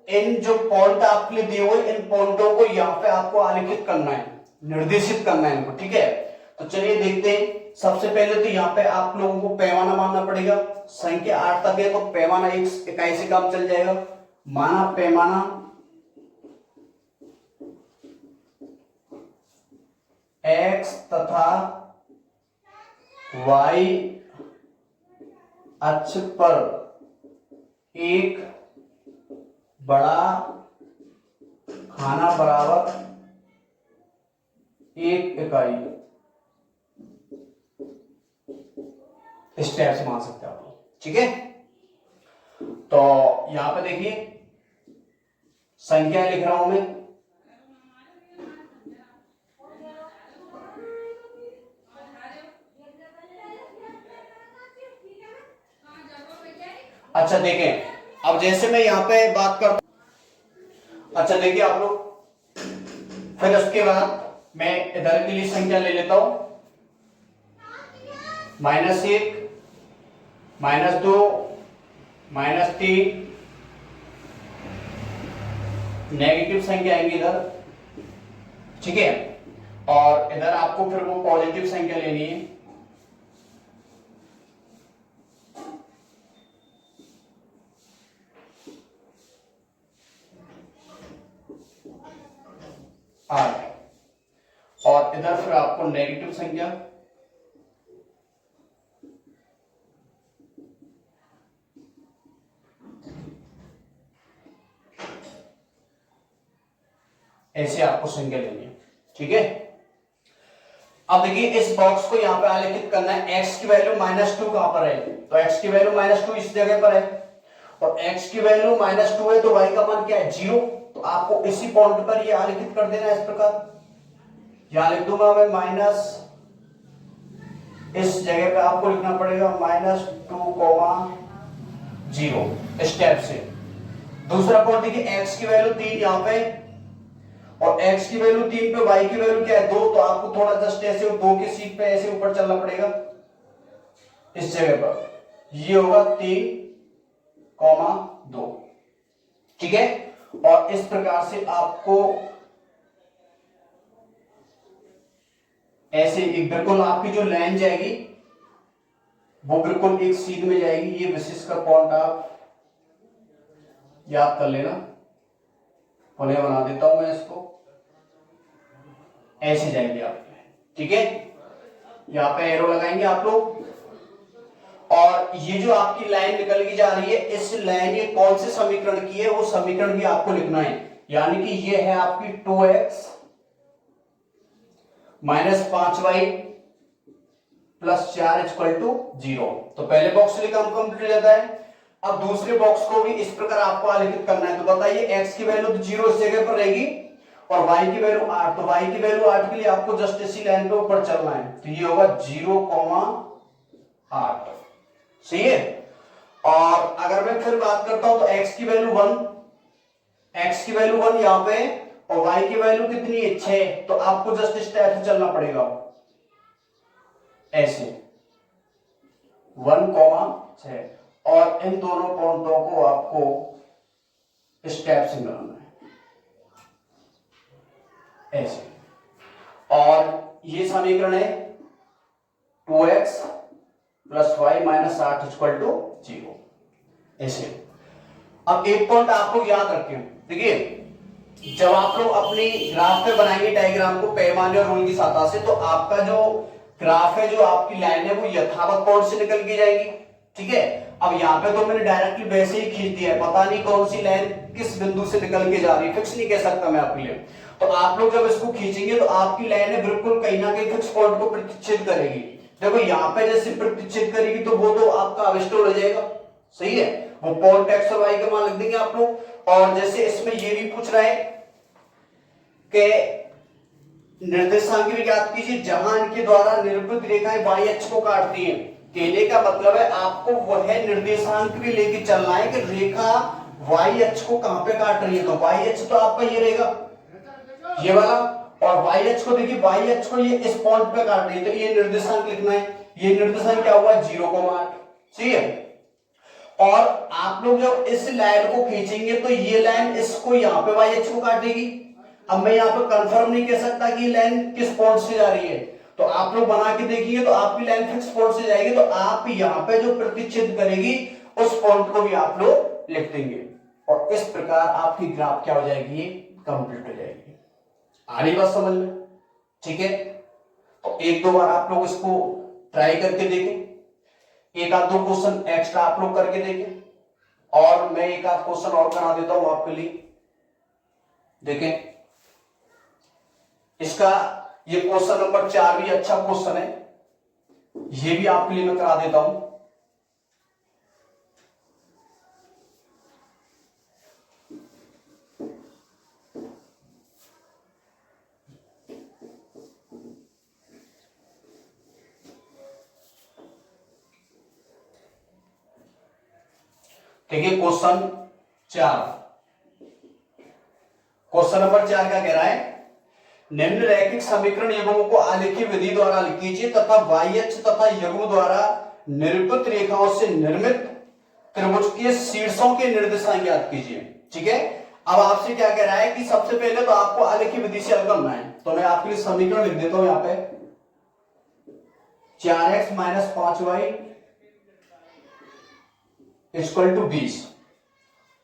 इन जो पॉइंट आपके लिए दिए हुए इन पॉइंटों को यहां पे आपको आलेखित करना है, निर्देशित करना है इनको, ठीक है। तो चलिए देखते हैं। सबसे पहले तो यहाँ पे आप लोगों को पैमाना मानना पड़ेगा, संख्या 8 तक है तो पैमाना एक इकाई से काम चल जाएगा। माना पैमाना x तथा y अक्ष पर एक बड़ा खाना बराबर एक इकाई, इस टाइप से मान सकते हैं आप लोग, ठीक है। तो यहां पे देखिए संख्या लिख रहा हूं मैं, अच्छा देखें अब जैसे मैं यहां पे बात करता हूं, अच्छा देखिए आप लोग, फिर उसके बाद मैं इधर के लिए संख्या ले लेता हूं, -1, -2, -3, नेगेटिव संख्या आएंगी इधर, ठीक है। और इधर आपको फिर वो पॉजिटिव संख्या लेनी है, और इधर फिर आपको नेगेटिव संख्या, ऐसे आपको संख्या लेनी है, ठीक है। अब देखिए इस बॉक्स को यहां पे आलेखित करना है। x की वैल्यू -2 कहां पर है, तो x की वैल्यू -2 इस जगह पर है, और x की वैल्यू -2 है तो y का मान क्या है 0, तो आपको इसी पॉइंट पर ये आलेखित कर देना इस प्रकार। यहां लिख दूंगा मैं माइनस, इस जगह पे आपको लिखना पड़ेगा -2,0 स्टेप से। दूसरा पॉइंट देखिए, x की वैल्यू 3 यहां पे, और x की वैल्यू 3 पे y की वैल्यू क्या है 2, तो आपको थोड़ा जस्ट ऐसे 2 की सीट पे ऐसे ऊपर चलना पड़ेगा इस जगह पर। ये होगा 3,2, ठीक है। और इस प्रकार से आपको ऐसे एक बिल्कुल आपकी जो लाइन जाएगी वो बिल्कुल एक सीध में जाएगी। ये विशिष्ट का पॉइंट आप याद कर लेना, पुनः बना देता हूं मैं इसको। ऐसे जाएंगे आप, ठीक है। यहां पे एरो लगाएंगे आप लोग, और ये जो आपकी लाइन निकल के जा रही है, इस लाइन ये कौन से समीकरण की है वो समीकरण भी आपको लिखना है। यानी कि ये है आपकी 2x minus 5y plus 4 equal to 0। तो पहले बॉक्स से काम कंप्लीट हो जाता है। अब दूसरे बॉक्स को भी इस प्रकार आपको आलेखित करना है। तो बताइए, x की वैल्यू तो 0 इस जगह पर रहेगी और y की वैल्यू 8, तो y की वैल्यू 8 के लिए आपको जस्ट इसी लाइन पे ऊपर चलना है। तो ये होगा 0,8, सही है। और अगर मैं फिर बात करता हूं तो x की वैल्यू 1, x की वैल्यू 1 यहां पे, और y की वैल्यू कितनी है 6, तो आपको जस्ट इस टाइप से चलना पड़ेगा ऐसे 1,6, और इन दोनों पॉइंटों को आपको इस टाइप से मिलाना है ऐसे। और ये समीकरण है 2x plus Y minus 8 equal to 0 ऐसे। अब एक पॉइंट आप लोग याद रखें, देखिए जब आप लोग अपनी ग्राफ पे बनाएंगे डायग्राम को पैमाने और रूल की सहायता से, तो आपका जो ग्राफ है, जो आपकी लाइन है, वो यथावत पॉइंट से निकल के जाएगी, ठीक है। अब यहाँ पे तो मैंने डायरेक्टली वैसे ही खींच दिया है, पता नहीं कौन सी लाइन किस बिंदु से निकल के जा रही है, फिक्स नहीं कह सकता मैं आपके लिए। तो आप लोग जब इसको खींचेंगे तो आपकी लाइन है बिल्कुल कहीं ना कहीं फिक्स पॉइंट को प्रतिच्छेद करेगी। देखो यहाँ पे जैसे प्रतिच्छेद करेगी तो वो तो आपका अविष्ट हो जाएगा, सही है। वो पॉइंट एक्स और वाई का मान लिख देंगे आप लोग। और जैसे इसमें ये भी पूछ रहा है कि निर्देशांक भी ज्ञात कीजिए जहां इनके द्वारा निरूपित रेखाएं वाई अक्ष को काटती हैं। कहने का मतलब है आपको वह निर्देशांक भी लेके चलना है कि रेखा वाई अक्ष को कहां पे काट रही है। तो वाई अक्ष तो आपका ये रहेगा, ये वाला, और वाई अक्ष को देखिए, वाई अक्ष को ये इस पॉइंट पे काट रही है, तो ये निर्देशांक लिखना है। ये निर्देशांक क्या हुआ 0,8, ठीक है। और आप लोग जब इस लाइन को खींचेंगे तो ये लाइन इसको यहाँ पे वाई अक्ष को काटेगी। अब मैं यहाँ पे कंफर्म नहीं कह सकता कि ये लाइन किस पॉइंट से जा रही है, तो आप लोग बना के देखिए तो आपकी लाइन फिक्स पॉइंट से जाएगी। तो आप यहाँ पे जो प्रतिच्छेद करेगी उस पॉइंट को भी आप लोग लिख देंगे, और इस प्रकार आपकी ग्राफ क्या हो जाएगी, कंप्लीट हो जाएगी। आ रही बात समझ में, ठीक है। तो एक दो बार आप लोग इसको ट्राई करके देखें, एक आध दो क्वेश्चन एक्स्ट्रा आप लोग करके देखें, और मैं एक आध क्वेश्चन और करा देता हूं आपके लिए। देखें इसका, ये क्वेश्चन नंबर 4 भी अच्छा क्वेश्चन है, ये भी आपके लिए मैं करा देता हूं। देखिए क्वेश्चन 4, क्वेश्चन नंबर 4 क्या कह रहा है, निम्न रैखिक समीकरण युग्मों को आलेखीय विधि द्वारा हल कीजिए तथा वाई अक्ष तथा युग्म द्वारा निरूपित रेखाओं से निर्मित त्रिभुज के शीर्षों के निर्देशांक ज्ञात कीजिए, ठीक है। अब आपसे क्या कह रहा है कि सबसे पहले तो आपको आलेखीय विधि से हल करना है। तो मैं आपके लिए समीकरण लिख देता हूं यहाँ पे, 4x minus 5y equal to 20,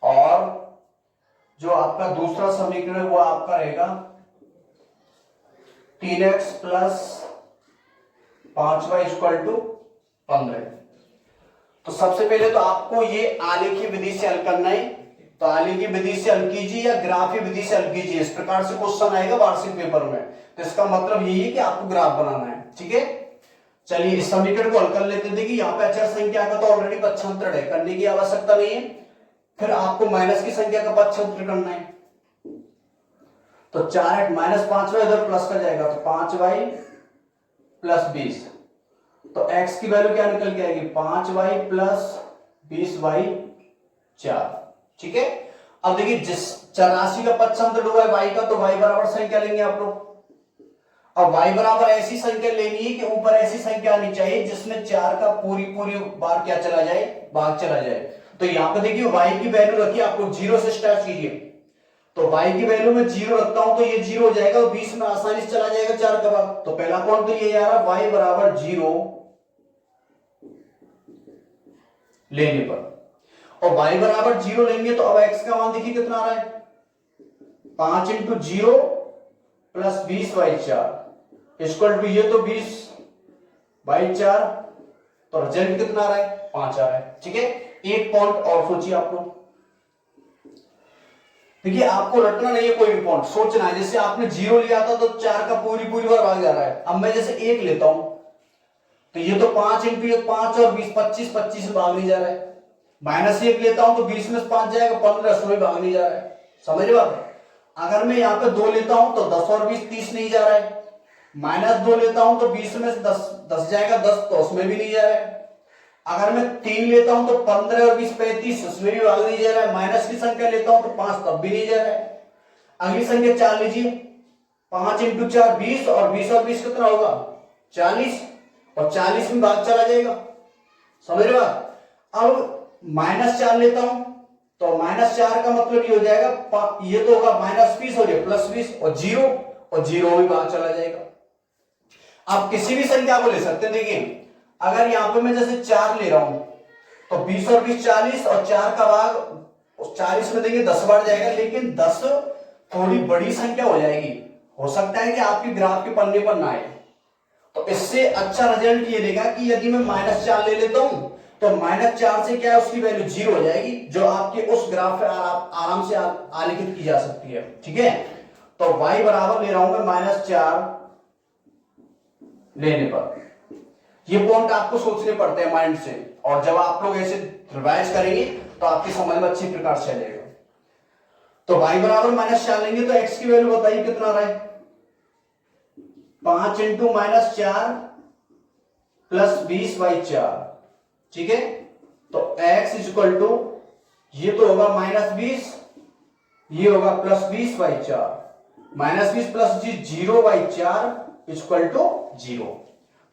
और जो आपका दूसरा समीकरण है वो आपका रहेगा 3x plus 5y equal to 15। तो सबसे पहले तो आपको ये आलेखीय विधि से हल करना है। तो आलेखीय विधि से हल कीजिए या ग्राफीय विधि से हल कीजिए, इस प्रकार से क्वेश्चन आएगा वार्षिक पेपर में। तो इसका मतलब यही है कि आपको ग्राफ बनाना है, ठीक है। चलिए इस समीकरण को हल कर लेते हैं। देखिए यहाँ पे अचर संख्या का तो ऑलरेडी पक्षांतर है, करने की आवश्यकता नहीं है। फिर आपको माइनस की संख्या का पक्षांतर करना है, तो 4x माइनस 5y इधर प्लस का जाएगा तो 5y प्लस 20, तो x की वैल्यू क्या निकल के आएगी 5y प्लस 20y 4। ठीक है, अब देखिए जिस राशि का पक्षांतर हुआ है y का, तो y बराबर संख्या लेंगे आप लोग। अब y बराबर ऐसी संख्या लेनी है कि ऊपर ऐसी संख्या आनी चाहिए जिसमें 4 का पूरी बार क्या चला जाए, भाग चला जाए। तो यहां पे देखिए y की वैल्यू रखिए आप लोग 0 से स्टार्ट कीजिए, तो y की वैल्यू में 0 रखता हूं तो ये 0 हो जाएगा और 20 में आसानी से चला जाएगा 4 का भाग। तो पहला पॉइंट तो ये आ रहा y बराबर 0 लेने पर, और y बराबर 0 लेंगे तो अब x का मान देखिए कितना आ रहा है 5 इंटू 0 प्लस 20/4 इक्वल टू ये तो 20/4, तो रिजल्ट कितना आ रहा है 5 आ रहा है। ठीक है, एक पॉइंट और सोचिए आप लोग। देखिए आपको रटना नहीं है कोई भी पॉइंट, सोचना है। जैसे आपने 0 लिया था तो 4 का पूरी बार भाग जा रहा है। अब मैं जैसे 1 लेता हूं तो ये तो 5 इंटू 1 5 और 20 25 में भाग नहीं जा रहा है। माइनस 1 लेता हूं तो 20 में 5 जाएगा 15, उसमें भाग नहीं जा रहा है। समझ रहे बात? अगर मैं यहाँ पे 2 लेता हूं तो 10 और 20 30 नहीं जा रहा है। माइनस 2 लेता हूं तो 20 में 10 जाएगा 10, तो उसमें भी नहीं जा रहा है। अगर मैं 3 लेता हूं तो 15 और 20 35, उसमें भी भाग नहीं जा रहा है। माइनस की संख्या लेता हूं तो 5, तब भी नहीं जा रहा है। अगली संख्या 4 लीजिए, 5 इंटू 4 20 और 20 कितना होगा 40, और 40 में भाग चला जाएगा। समझ रहे बात? अब -4 लेता हूं तो -4 का मतलब ये हो जाएगा, ये तो होगा -20 और ये +20 और 0 में भाग चला जाएगा। आप किसी भी संख्या को ले सकते हैं। देखिए अगर यहां पे मैं जैसे 4 ले रहा हूं तो 20 और 20 40, और 4 का भाग 40 में देंगे 10 बार जाएगा, लेकिन 10 थोड़ी बड़ी संख्या हो जाएगी। हो सकता है कि आपके ग्राफ के पन्ने पर ना आए। तो इससे अच्छा रिजल्ट ये देगा कि यदि मैं -4 ले लेता हूं तो -4 से क्या है उसकी वैल्यू 0 हो जाएगी, जो आपके उस ग्राफ पे आराम से आलेखित की जा सकती है। ठीक है, तो y बराबर ले रहा हूं मैं -4 लेने पर। ये पॉइंट आपको सोचने पड़ते हैं माइंड से, और जब आप लोग ऐसे रिवाइज करेंगे तो आपकी समझ में अच्छी प्रकार से चलेगा। तो y बराबर -4 लेंगे तो x की वैल्यू बताइए कितना आ रहा है 5 इंटू -4 प्लस 20/4। ठीक है, तो x इक्वल टू ये तो होगा -20, ये होगा +20/4, -20 प्लस 0/4 इक्वल टू 0।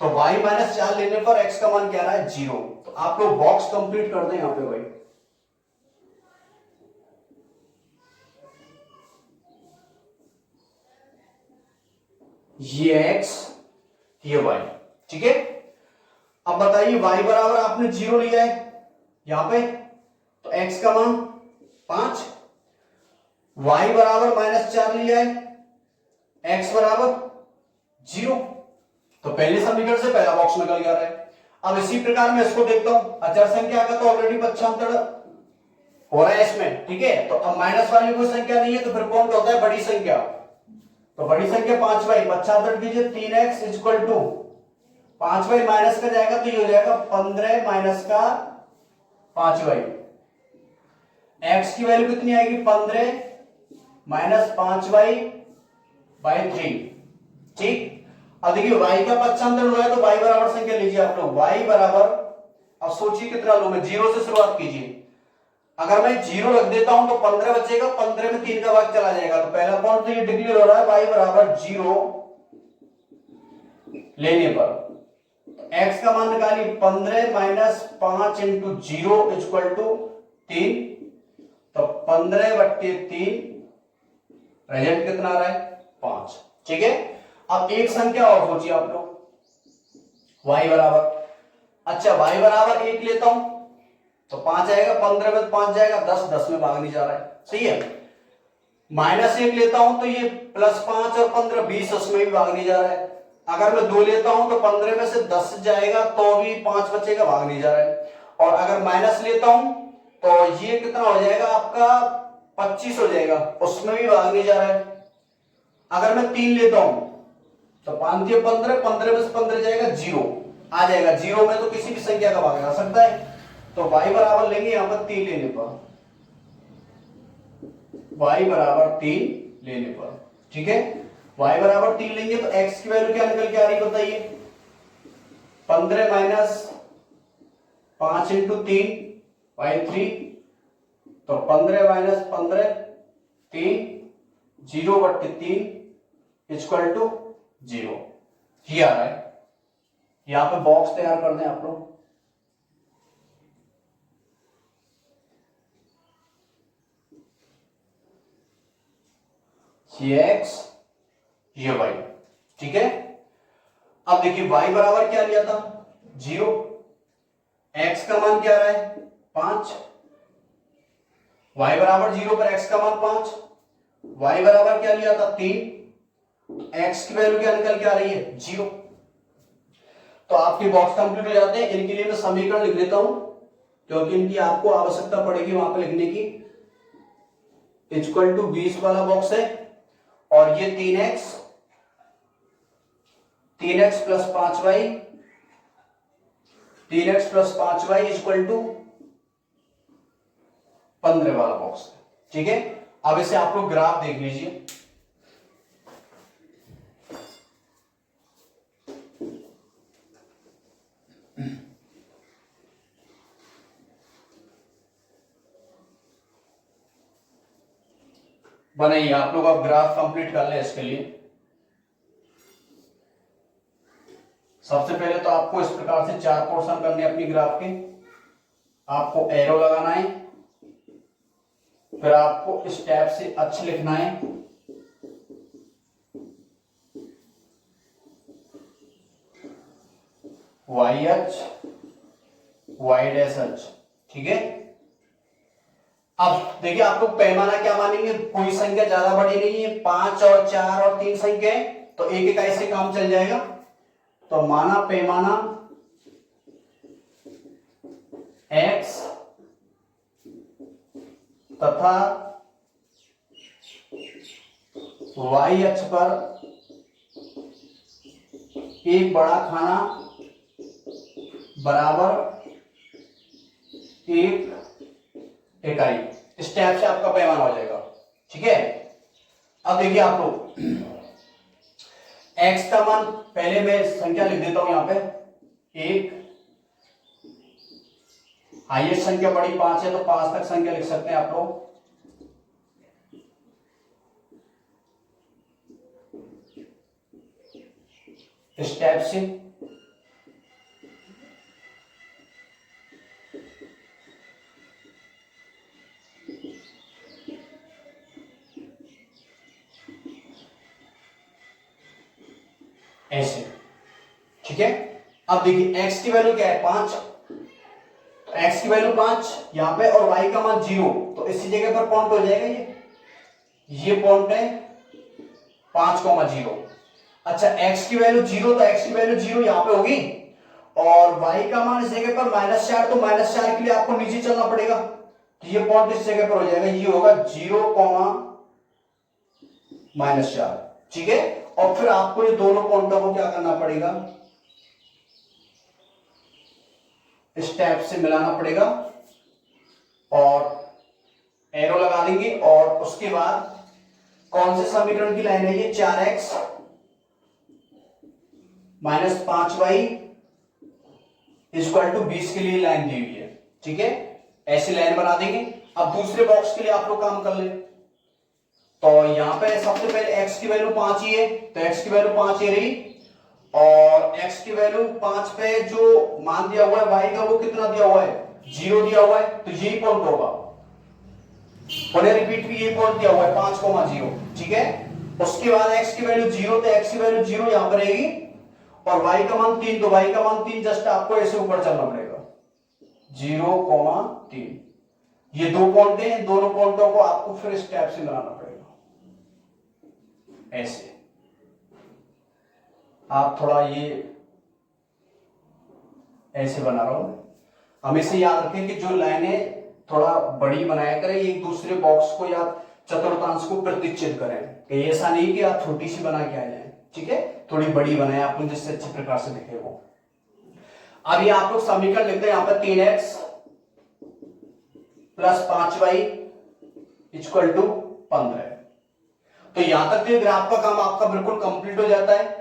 तो y -4 लेने पर x का मान क्या रहा है 0। तो आप लोग बॉक्स कंप्लीट कर दें यहां पे भाई। ये x ये y। ठीक है, अब बताइए y बराबर आपने 0 लिया है यहां पे, तो x का मान 5, y बराबर -4 लिया है, x बराबर 0। तो पहले समीकरण से पहला बॉक्स निकल गया है। अब इसी प्रकार मैं इसको देखता हूं, अचर संख्या का तो ऑलरेडी पक्षांतर हो रहा है इसमें। ठीक है, तो अब माइनस वाली कोई संख्या नहीं है, तो फिर कौन होता है बड़ी संख्या। तो बड़ी संख्या 5y, पक्षांतर कीजिए 3x equal to 5y minus का जाएगा तो ये हो जाएगा 15 माइनस का 5y। x की वैल्यू कितनी आएगी 15 माइनस 5y/3। ठीक, अब देखिए y का पक्षांतर हुआ है तो y बराबर संख्या लीजिए आप लोग। y बराबर, अब सोचिए कितना लूं मैं, 0 से शुरुआत कीजिए। अगर मैं 0 रख देता हूं तो 15 बचेगा, 15 में 3 का भाग चला जाएगा। तो पहला पॉइंट तो ये डिक्लेयर हो रहा है y बराबर 0 लेने पर x का मान निकालिए 15 माइनस 5 इंटू 0 इक्वल टू 3, तो 15/3 रिजल्ट कितना आ रहा है 5। ठीक है, अब एक संख्या और सोचिए आप लोग, y बराबर, अच्छा y बराबर 1 लेता हूं तो 5 आएगा, 15 में 5 जाएगा 10, 10 में भाग नहीं जा रहा है। सही है, -1 लेता हूं तो ये +5 और 15 20, उसमें भी भाग नहीं जा रहा है। अगर मैं 2 लेता हूं तो 15 में से 10 जाएगा तो भी 5 बचेगा, भाग नहीं जा रहा है। और अगर माइनस लेता हूं तो ये कितना हो जाएगा आपका 25 हो जाएगा, उसमें भी भाग नहीं जा रहा है। अगर मैं 3 लेता हूं तो 5 × 15, 15 में से 15 जाएगा 0 आ जाएगा। 0 में तो किसी भी संख्या का भाग आ सकता है। तो y बराबर लेंगे यहां पर 3 लेने पर, y बराबर 3 लेने पर। ठीक है, y बराबर 3 लेंगे तो x की वैल्यू क्या निकल के आ रही है बताइए, 15 माइनस 5 इंटू 3 बाई 3, तो 15 माइनस 15 3 0/3 इक्वल टू 0। ये आ रहा है। यहां पे बॉक्स तैयार कर दें आप लोग। ये x ये y, ठीक है। अब देखिए y बराबर क्या लिया था 0, x का मान क्या रहा है 5, y बराबर 0 पर x का मान 5, y बराबर क्या लिया था 3, x की वैल्यू क्या निकल के आ रही है 0। तो आपके बॉक्स कंप्लीट हो जाते हैं। इनके लिए मैं समीकरण लिख देता हूं क्योंकि इनकी आपको आवश्यकता पड़ेगी वहां पर लिखने की। इक्वल टू 20 वाला बॉक्स है और ये 3x plus 5y, 3x plus 5y equal to 15 वाला बॉक्स है, ठीक है। अब इसे आप लोग ग्राफ देख लीजिए। बनाइए आप लोग, अब ग्राफ कंप्लीट कर लें। इसके लिए सबसे पहले तो आपको इस प्रकार से 4 पोर्शन करने अपनी ग्राफ के। आपको एरो लगाना है, फिर आपको इस टैब से अक्ष लिखना है, वाई अक्ष, वाई डैश अक्ष, ठीक है। अब देखिए आप लोग पैमाना क्या मानेंगे, कोई संख्या ज्यादा बड़ी नहीं है, 5 और 4 और 3 संख्या है तो एक एक ऐसे काम चल जाएगा। तो माना पैमाना x तथा y अक्ष पर एक बड़ा खाना बराबर एक इकाई, इस टाइप से आपका पैमाना हो जाएगा, ठीक है। अब देखिए आप लोग x का मान, पहले मैं संख्या लिख देता हूं यहां पे, एक, हाईएस्ट संख्या बड़ी 5 है तो 5 तक संख्या लिख सकते हैं आप लोग। इस टाइप से ऐसे, ठीक है। अब देखिए x की वैल्यू क्या है 5, तो x की वैल्यू 5 यहां पे और y का मान 0, तो इसी जगह पर पॉइंट हो जाएगा, ये पॉइंट है 5,0। अच्छा x की वैल्यू 0, तो x की वैल्यू 0 यहां पे होगी और y का मान इस जगह पर -4, तो -4 के लिए आपको नीचे चलना पड़ेगा, तो ये पॉइंट इस जगह पर हो जाएगा, ये होगा 0,-4, ठीक है। और फिर आपको ये दोनों पॉइंटों को क्या करना पड़ेगा, इस टाइप से मिलाना पड़ेगा और एरो लगा देंगे। और उसके बाद कौन से समीकरण की लाइन है ये, 4x minus 5y equal to 20 के लिए लाइन दी हुई है, ठीक है। ऐसी लाइन बना देंगे। अब दूसरे बॉक्स के लिए आप लोग काम कर ले, तो यहां पे सबसे पहले x की वैल्यू 5 ही है, तो x की वैल्यू 5 ही रही और x की वैल्यू 5 पे जो मान दिया हुआ है y का वो कितना दिया हुआ है 0 दिया हुआ है, तो यही पॉइंट होगा। पुनः रिपीट भी यही पॉइंट दिया हुआ है 5,0, ठीक है। उसके बाद x की वैल्यू 0, तो x की वैल्यू 0 यहां पर रहेगी और y का मान 3, तो y का मान 3 जस्ट आपको ऐसे ऊपर चलना पड़ेगा 0,3। ये दो पॉइंट हैं, दोनों पॉइंटों को आपको फिर इस टाइप से मिलाना पड़ेगा, ऐसे। आप थोड़ा ये ऐसे बना रहा हूं, हमेशा याद रखें कि जो लाइनें थोड़ा बड़ी बनाया करें, एक दूसरे बॉक्स को या चतुर्थांश को प्रतिच्छेद करें, कि ऐसा नहीं कि आप छोटी सी बना के आ जाए, ठीक है, थोड़ी बड़ी बनाए आपको जिससे अच्छी प्रकार से दिखे वो। अब ये आप लोग समीकरण लिखते हैं, यहां पर 3x plus 5y equal to 15, तो यहां तक तो ग्राफ का काम आपका बिल्कुल कंप्लीट हो जाता है।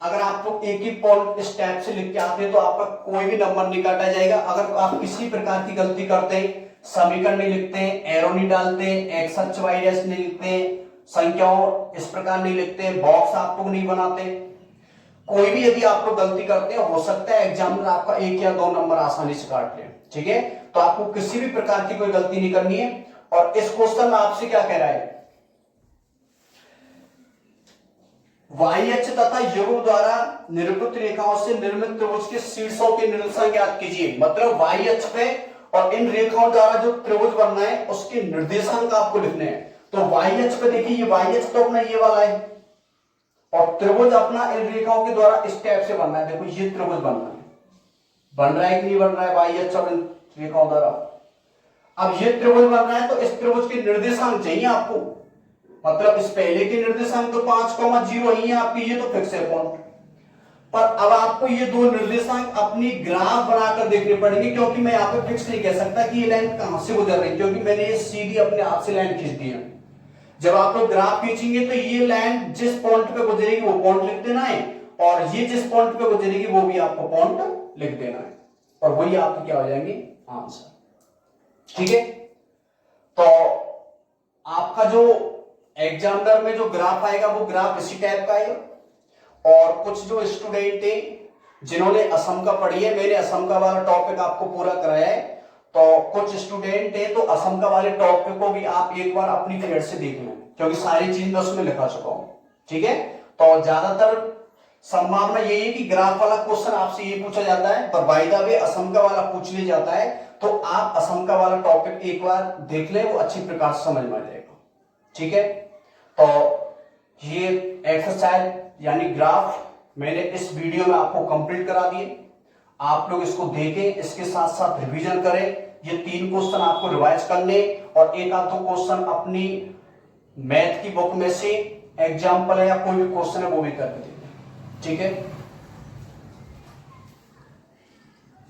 अगर आपको एक ही पॉइंट इस टाइप से लिख के आते हैं तो आपका कोई भी नंबर नहीं काटा जाएगा। अगर आप किसी प्रकार की गलती करते हैं, समीकरण नहीं लिखते हैं, एरो नहीं डालते, एक्स अक्ष वाई डैश नहीं लिखते, संख्याओं इस प्रकार नहीं लिखते, बॉक्स आपको नहीं बनाते, कोई भी यदि आप लोग गलती करते हैं, हो सकता है एग्जामिनर आपका 1 या 2 नंबर आसानी से काट ले। ठीक है, तो आपको किसी भी प्रकार की कोई गलती नहीं करनी है। और इस क्वेश्चन में आपसे क्या कह रहा है, वाई अक्ष तथा युग्म द्वारा निरूपित रेखाओं से निर्मित त्रिभुज के शीर्षों के निर्देशांक ज्ञात कीजिए। मतलब वाई अक्ष पे और इन रेखाओं द्वारा जो त्रिभुज बनना है उसके निर्देशांक आपको लिखने हैं। तो वाई अक्ष पे देखिए, ये वाई अक्ष तो अपना ये वाला है और त्रिभुज अपना इन रेखाओं के द्वारा इस टाइप से बनना है। देखो ये त्रिभुज बनना है, बन रहा है कि नहीं बन रहा है वाई अक्ष और इन रेखाओं द्वारा। अब ये त्रिभुज बन रहा है तो इस त्रिभुज के निर्देशांक चाहिए आपको। मतलब इस पहले के निर्देशांक तो 5,0 ही है आपकी, ये तो फिक्स है पॉइंट। पर अब आपको ये दो निर्देशांक अपनी ग्राफ बनाकर देखने पड़ेंगे, क्योंकि मैं यहाँ पे फिक्स नहीं कह सकता कि ये लाइन कहां से गुजर रही है, क्योंकि मैंने ये सीधी अपने हाथ से लाइन खींच दी है। जब आप लोग ग्राफ खींचेंगे तो ये लाइन जिस पॉइंट पे गुजरेगी वो पॉइंट लिख देना है, और ये जिस पॉइंट पे गुजरेगी वो भी आपको पॉइंट लिख देना है, और वही आपके क्या हो जाएंगे आंसर। ठीक है, तो आपका जो एग्जामिनर में जो ग्राफ आएगा वो ग्राफ इसी टाइप का आएगा। और कुछ जो स्टूडेंट है जिन्होंने असम का पढ़ी है, मैंने असम का वाला टॉपिक आपको पूरा कराया है, तो कुछ स्टूडेंट है तो असम का वाले टॉपिक को भी आप एक बार अपनी फ्रेंड से देख लें, क्योंकि सारी चीज मैं उसमें लिखा चुका हूं। ठीक है, तो ज्यादातर संभावना यही है कि ग्राफ वाला क्वेश्चन आपसे ये पूछा जाता है, पर बाय द वे असम का वाला पूछ लिया जाता है, तो आप असम का वाला टॉपिक एक बार देख लें, वो अच्छी प्रकार से समझ में आ जाएगा। ठीक है, तो ये एक्सरसाइज यानी ग्राफ मैंने इस वीडियो में आपको कंप्लीट करा दिए। आप लोग इसको देखें, इसके साथ साथ रिवीजन करें। ये 3 क्वेश्चन आपको रिवाइज करने और एक आध क्वेश्चन अपनी मैथ की बुक में से एग्जाम्पल है या कोई भी क्वेश्चन है वो भी कर दीजिए। ठीक है।